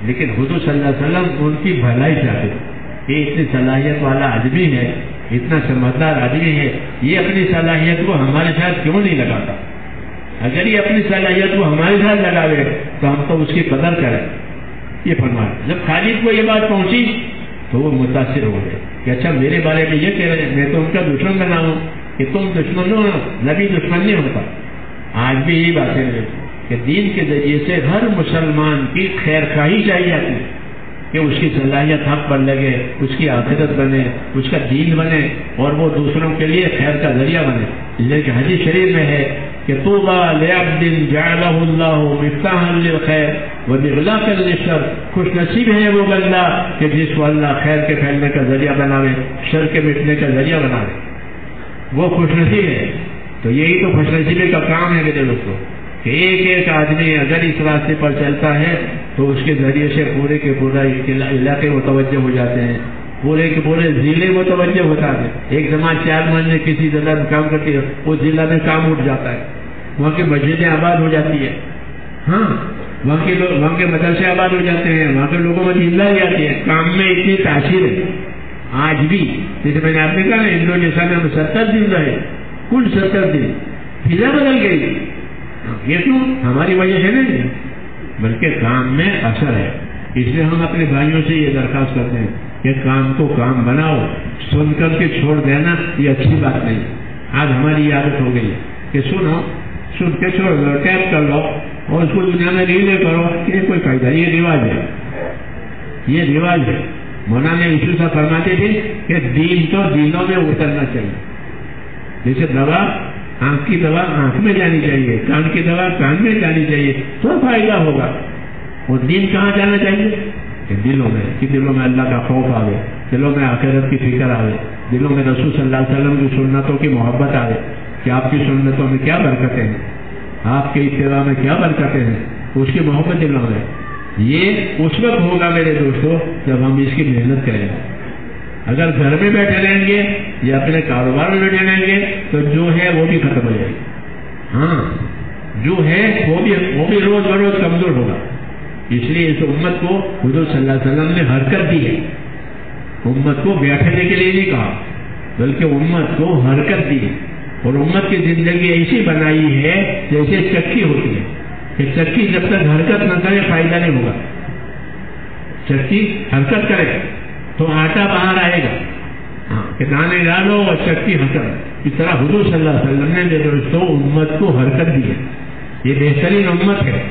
لیکن حضور صلی اللہ علیہ وسلم ان کی بھلائی چاہتے تھے. یہ اتنی صلاحیت والا آدمی ہے، اتنا سمجھدار آدمی ہے، یہ اپنی صلاحیت کو ہمارے ساتھ کیوں نہیں لگاتا؟ اگر یہ اپنی صلاحیت کو ہمارے ساتھ لگاوے تو ہم تو اس کی قدر کریں. یہ فرمایا. جب خالد کو یہ بات پہنچی تو وہ متاثر ہو گئے کہ اچھا میرے بارے میں یہ کہہ رہے ہیں، میں تو ان کا دشمن بنا ہوں کہ تم دشمن ہو. نبی دشمن نہیں ہوتا. آج بھی یہی بات ہے کہ دین کے ذریعے سے ہر مسلمان کی خیر خواہی چاہیے آتی ہے کہ اس کی صلاحیت حق پر لگے، اس کی آخرت بنے، اس کا دین بنے اور وہ دوسروں کے لیے خیر کا ذریعہ بنے. لیکن حدیث شریف میں ہے کہ طوبی لعبد جعلہ اللہ مفتاحا للخیر ومغلاقا للشر. خوش نصیب ہے وہ بندہ کہ جس کو اللہ خیر کے پھیلنے کا ذریعہ بناوے، شر کے مٹنے کا ذریعہ بناوے. وہ خوش نصیب ہے. تو یہی تو خوش نصیبی کا کام ہے میرے دوستوں کہ ایک ایک آدمی اگر اس راستے پر چلتا ہے تو اس کے ذریعے سے پورے کے پورا علاقے متوجہ ہو جاتے ہیں، پورے کے پورے ضلع متوجہ ہوتا ہے. ایک زمان 4 مہینے کسی ضلع میں کام کرتی ہے، اس ضلع میں کام اٹھ جاتا ہے، وہاں کی مسجدیں آباد ہو جاتی ہے. ہاں وہاں کے مدرسے آباد ہو جاتے ہیں، وہاں کے لوگوں میں زندہ ہو جاتی ہے. کام میں اتنی تاثیر ہے آج بھی. جیسے میں نے آپ نے کہا انڈونیشیا میں ہم 70 دن رہے، کل 70 دن فضا بدل گئی. یہ کیوں؟ ہماری وجہ سے نہیں، بلکہ کام میں اثر ہے. اس لیے ہم اپنے بھائیوں سے یہ درخواست کرتے ہیں کہ کام کو کام بناؤ، سن کر کے چھوڑ دینا یہ اچھی بات نہیں. آج ہماری یہ عادت ہو گئی ہے کہ سن کے چھوڑ دو، ٹیپ کر لو اور اس کو دنیا میں ریلے کرو. یہ کوئی فائدہ؟ یہ رواج ہے، یہ رواج ہے. مولانا یوسف صاحب فرماتے تھے کہ دین تو دینوں میں اترنا چاہیے. جیسے دوا، آنکھ کی دوا آنکھ میں جانی چاہیے، کان کی دوا کان میں جانی چاہیے تو فائدہ ہوگا. اور دین کہاں جانا چاہیے؟ کہ دلوں میں، کہ دلوں میں اللہ کا خوف آوے، دلوں میں آخرت کی فکر آوے، دلوں میں رسول صلی اللہ علیہ وسلم کی سنتوں کی محبت آوے کہ آپ کی سنتوں میں کیا برکتیں ہیں، آپ کے اتباع میں کیا برکتیں ہیں، اس کی محبت دلوں میں. یہ اس وقت ہوگا میرے دوستوں جب ہم اس کی محنت کریں گے. اگر گھر میں بیٹھے رہیں گے یا اپنے کاروبار میں بیٹھے رہیں گے تو جو ہے وہ بھی ختم ہو جائے گی. ہاں جو ہے وہ بھی روز بروز کمزور ہوگا. اس لیے اس امت کو حضور صلی اللہ علیہ وسلم نے حرکت دی ہے. امت کو بیٹھنے کے لیے نہیں کہا بلکہ امت کو حرکت دی ہے. اور امت کی زندگی ایسی بنائی ہے جیسے چکی ہوتی ہے کہ چکی جب تک حرکت نہ کرے فائدہ نہیں ہوگا. چکی حرکت کرے تو آٹا باہر آئے گا. ہاں کہ دانے ڈالو اور چکی حرکت. اس طرح حضور صلی اللہ علیہ وسلم نے دوستوں امت کو حرکت دی ہے. یہ بہترین امت ہے،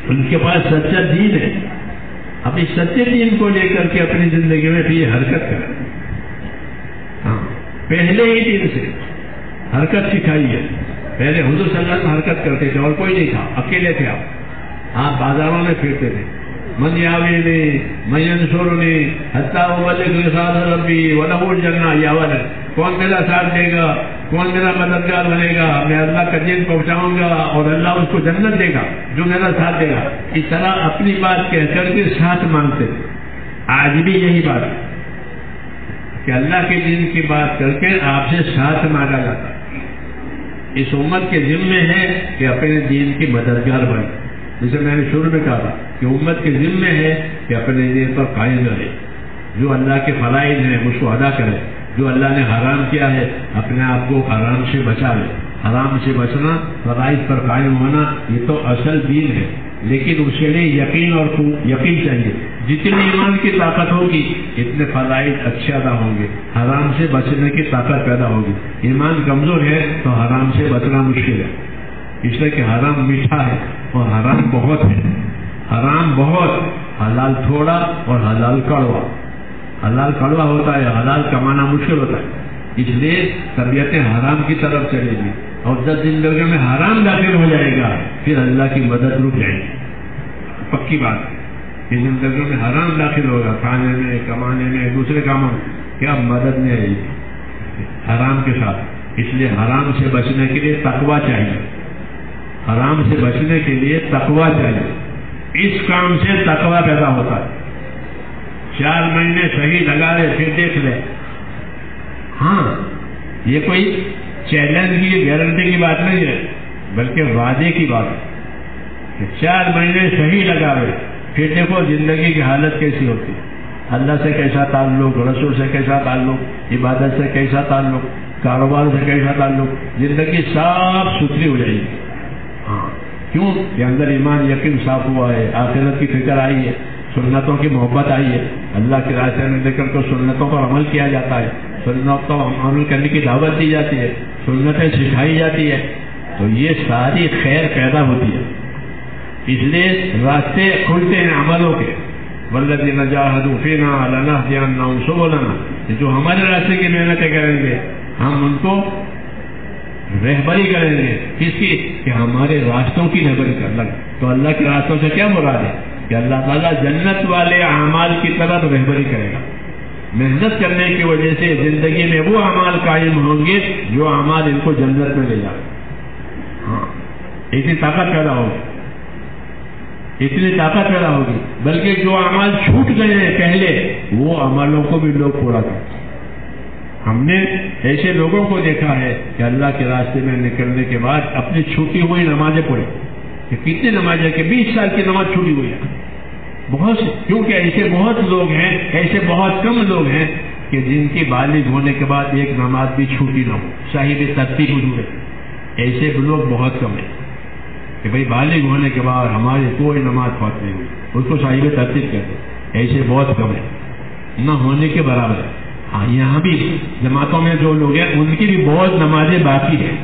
ان کے پاس سچا دین ہے. اپنی سچے دین کو لے کر کے اپنی زندگی میں بھی حرکت کریں. ہاں پہلے ہی دن سے حرکت سکھائی ہے. پہلے حضور صلی اللہ علیہ وسلم حرکت کرتے تھے اور کوئی نہیں تھا، اکیلے تھے. آپ بازاروں میں پھرتے تھے. من یاوینی من ینصرنی حتی ابلغ رسالۃ ربی ولہ الجنہ. یا ولد، کون میرا ساتھ دے گا کون میرا مددگار بنے گا، میں اللہ کا دین پہنچاؤں گا اور اللہ اس کو جنت دے گا جو میرا ساتھ دے گا. اس طرح اپنی بات کہہ کر کے ساتھ مانگتے. آج بھی یہی بات ہے کہ اللہ کے دین کی بات کر کے آپ سے ساتھ مانگا جاتا ہے. اس امت کے ذمے ہے کہ اپنے دین کی مددگار بنے. جیسے میں نے شروع میں کہا تھا کہ امت کے ذمے ہے کہ اپنے دین پر قائم رہے، جو اللہ کے فرائض ہیں اس کو ادا کرے، جو اللہ نے حرام کیا ہے اپنے آپ کو حرام سے بچا لے. حرام سے بچنا، فرائض پر قائم ہونا، یہ تو اصل دین ہے. لیکن اس کے لیے یقین اور یقین چاہیے. جتنی ایمان کی طاقت ہوگی اتنے فرائض اچھے ادا ہوں گے، حرام سے بچنے کی طاقت پیدا ہوگی. ایمان کمزور ہے تو حرام سے بچنا مشکل ہے، اس لیے کہ حرام میٹھا ہے اور حرام بہت ہے. حرام بہت، حلال تھوڑا اور حلال کڑوا. حلال کڑوا ہوتا ہے، حلال کمانا مشکل ہوتا ہے. اس لیے طبیعتیں حرام کی طرف چلے گی اور جب زندگی میں حرام داخل ہو جائے گا پھر اللہ کی مدد رک جائے گی. پکی بات ہے کہ زندگی میں حرام داخل ہوگا، کھانے میں، کمانے میں، دوسرے کاموں میں، کیا مدد نہیں آئے گی حرام کے ساتھ. اس لیے حرام سے بچنے کے لیے تقویٰ چاہیے. حرام سے بچنے کے لیے تقویٰ چاہیے. اس کام سے تقویٰ پیدا ہوتا ہے. 4 مہینے صحیح لگا لے پھر دیکھ لے. ہاں، یہ کوئی چیلنج کی گارنٹی کی بات نہیں ہے بلکہ وعدے کی بات ہے. 4 مہینے صحیح لگا لے پھر دیکھو زندگی کی حالت کیسی ہوتی ہے. اللہ سے کیسا تعلق، رسول سے کیسا تعلق، عبادت سے کیسا تعلق، کاروبار سے کیسا تعلق، زندگی صاف ستھری ہو جائے گی. ہاں، کیوں کہ اندر ایمان یقین صاف ہوا ہے، آخرت کی فکر آئی ہے، سنتوں کی محبت آئی ہے. اللہ کے راستے میں لے کر تو سنتوں پر عمل کیا جاتا ہے، سنتوں پر عمل کرنے کی دعوت دی جاتی ہے، سنتیں سکھائی جاتی ہے. تو یہ ساری خیر پیدا ہوتی ہے. اس لیے راستے کھلتے ہیں عملوں کے. والذین جاہدوا فینا لنہدینہم سبلنا. جو ہمارے راستے کی محنتیں کریں گے ہم ان کو رہبری کریں گے. کس کی؟ کہ ہمارے راستوں کی رہبری کر لگے. تو اللہ کے راستوں سے کیا مراد ہے؟ کہ اللہ تعالیٰ جنت والے اعمال کی طرف رہبری کرے گا. محنت کرنے کی وجہ سے زندگی میں وہ اعمال قائم ہوں گے جو اعمال ان کو جنت میں لے جائیں. ہاں، اتنی طاقت پیدا ہوگی، اتنی طاقت پیدا ہوگی. بلکہ جو اعمال چھوٹ گئے ہیں پہلے وہ عملوں کو بھی لوگ پورا کرتے ہیں. ہم نے ایسے لوگوں کو دیکھا ہے کہ اللہ کے راستے میں نکلنے کے بعد اپنی چھوٹی ہوئی نمازیں پڑھی. کہ کتنی نمازیں کہ 20 سال کی نماز چھوٹی ہوئی ہے بہت سے. کیونکہ ایسے بہت لوگ ہیں، ایسے بہت کم لوگ ہیں کہ جن کی بالغ ہونے کے بعد ایک نماز بھی چھوٹی نہ ہو. صاحب ترتیب حضور ہے. ایسے لوگ بہت کم ہیں کہ بھائی بالغ ہونے کے بعد ہماری کوئی نماز فوت نہیں ہوئی، اس کو صاحب ترتیب کہتے ہیں. ایسے بہت کم ہیں، نہ ہونے کے برابر ہے. ہاں، یہاں بھی جماعتوں میں جو لوگ ہیں ان کی بھی بہت نمازیں باقی ہیں،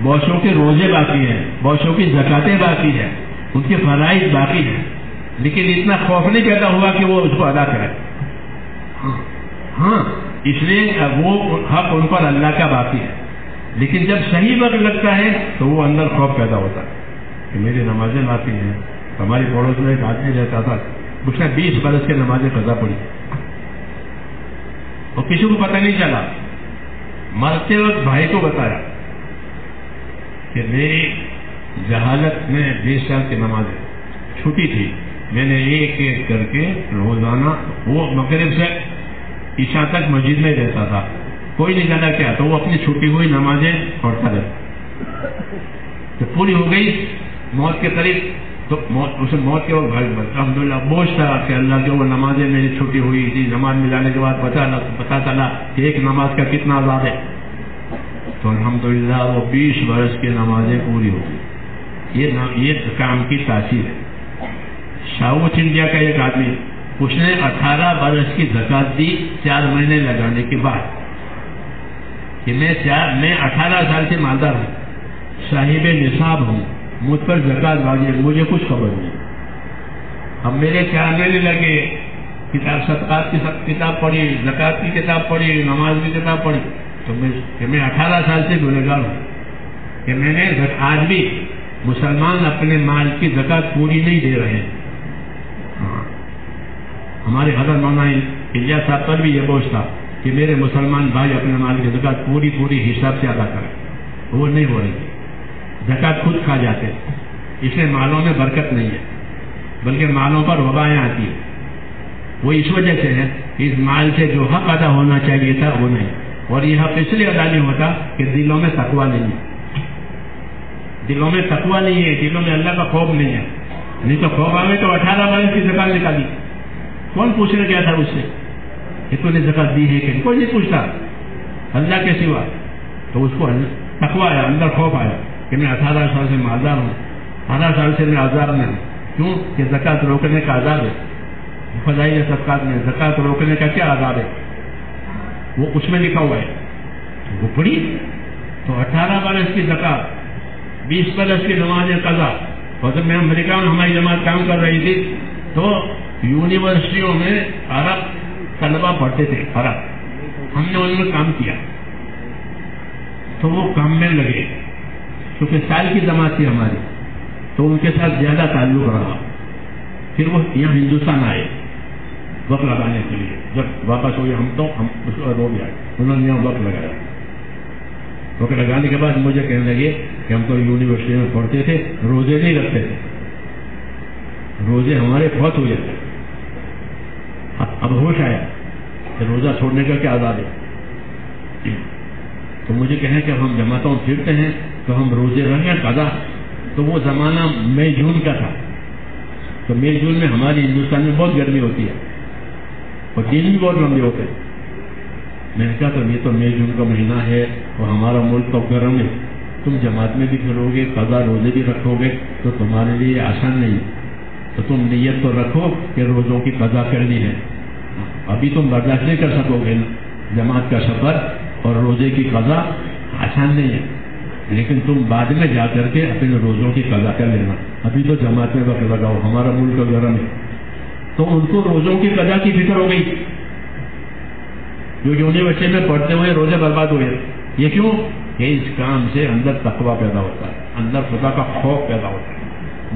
بہتوں کے روزے باقی ہیں، بہتوں کی زکاتیں باقی ہیں، ان کے فرائض باقی ہیں. لیکن اتنا خوف نہیں پیدا ہوا کہ وہ اس کو ادا کرے. ہاں، اس لیے وہ حق ان پر اللہ کا باقی ہے. لیکن جب صحیح وقت لگتا ہے تو وہ اندر خوف پیدا ہوتا ہے کہ میری نمازیں باقی ہیں. ہماری پڑوس میں ایک آدمی رہتا تھا، اس نے 20 برس کی نمازیں قضا پڑھی اور کسی کو پتہ نہیں چلا. مرتے وقت بھائی کو بتایا کہ میری جہالت میں 20 سال کی نمازیں چھوٹی تھی، میں نے ایک ایک کر کے روزانہ، وہ مغرب سے عشاء تک مسجد میں رہتا تھا، کوئی نہیں جانا کیا، تو وہ اپنی چھوٹی ہوئی نمازیں پڑھتا رہتا. تو پوری ہو گئی موت کے قریب، تو اسے موت کے وقت الحمدللہ بوجھ تھا کہ اللہ کے وہ نمازیں میری چھوٹی ہوئی تھی. نماز میں جانے کے بعد پتا چلا کہ ایک نماز کا کتنا عذاب ہے. تو الحمدللہ وہ 20 برس کی نمازیں پوری ہو گئی. یہ کام کی تاثیر ہے. ساؤتھ انڈیا کا ایک آدمی، اس نے 18 برس کی زکات دی 4 مہینے لگانے کے بعد کہ میں 18 سال سے مالدار ہوں، صاحب نصاب ہوں، مجھ پر زکات واجب ہے، مجھے کچھ خبر نہیں. اب میرے 4 مہینے لگے، کتاب صدقات کی کتاب پڑھی، زکات کی کتاب پڑھی، نماز کی کتاب پڑھی. تو میں 18 سال سے گنہگار ہوں کہ میں نے آج بھی مسلمان اپنے مال کی زکات پوری نہیں دے رہے ہیں. ہمارے حضرت مولانا الیاس صاحب پر بھی یہ بوجھ تھا کہ میرے مسلمان بھائی اپنے مال کی زکات پوری پوری حساب سے ادا کریں، وہ نہیں ہو رہی ہے۔ زکات خود کھا جاتے ہیں، اس لیے مالوں میں برکت نہیں ہے، بلکہ مالوں پر وبائیں آتی ہیں۔ وہ اس وجہ سے ہے کہ اس مال سے جو حق ادا ہونا چاہیے تھا وہ نہیں، اور یہ حق اس لیے ادا نہیں ہوتا کہ دلوں میں تقویٰ نہیں ہے، دلوں میں تقویٰ نہیں ہے، دلوں میں اللہ کا خوف نہیں ہے۔ نہیں تو خوف آئے تو 18 برس کی زکات نکالی، کون پوچھنے گیا تھا اس سے کہ تو نے زکات دی ہے کہ کوئی نہیں پوچھتا اللہ کے سوا۔ تو اس کو تقویٰ آیا، اندر خوف آیا کہ میں 18 سال سے مالدار ہوں، 18 سال سے میں آزاد میں ہوں، کیوں کہ زکات روکنے کا عذاب ہے۔ فضائل صدقات میں زکات روکنے کا کیا عذاب ہے، وہ اس میں لکھا ہوا ہے، وہ پڑھی تو 18 برس کی زکات، 20 برس کی نماز قضا۔ اور جب میں امریکہ میں ہماری جماعت کام کر رہی تھی تو یونیورسٹیوں میں عرب طلبا پڑھتے تھے، عرب، ہم نے ان میں کام کیا تو وہ کام میں لگے، کیونکہ سال کی جماعت تھی ہماری، تو ان کے ساتھ زیادہ تعلق رہا۔ پھر وہ یہاں ہندوستان آئے وقت لگانے کے لیے، جب واپس ہوئے ہم اس کو رو گیا، انہوں نے یہاں وقت لگایا۔ وقت لگانے کے بعد مجھے کہنے لگے کہ ہم تو یونیورسٹی میں پڑھتے تھے، روزے نہیں رکھتے تھے، روزے ہمارے بہت ہوئے تھے۔ اب ہوش آیا کہ روزہ چھوڑنے کا کیا عذاب ہے، تو مجھے کہیں کہ ہم جماعتوں میں پھرتے ہیں تو ہم روزے رکھیں قضا۔ تو وہ زمانہ مئی جون کا تھا، تو مئی جون میں ہماری ہندوستان میں بہت گرمی ہوتی ہے اور دن بھی بہت لمبے ہوتے ہیں۔ میں نے کہا تو یہ تو مئی جون کا مہینہ ہے اور ہمارا ملک تو گرم ہے، تم جماعت میں بھی پھرو گے، قضا روزے بھی رکھو گے تو تمہارے لیے آسان نہیں ہے، تو تم نیت تو رکھو کہ روزوں کی قضا کرنی ہے۔ ابھی تم برداشت نہیں کر سکو گے جماعت کا سفر اور روزے کی قضا، آسان نہیں ہے، لیکن تم بعد میں جا کر کے اپنے روزوں کی قضا کر لینا، ابھی تو جماعت میں وقت لگاؤ، ہمارا ملک گرم ہے۔ تو ان کو روزوں کی قضا کی فکر ہو گئی، جو یونیورسٹی میں پڑھتے ہوئے روزے برباد ہوئے۔ یہ کیوں کہ اس کام سے اندر تقویٰ پیدا ہوتا ہے، اندر خدا کا خوف پیدا ہوتا ہے۔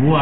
وہ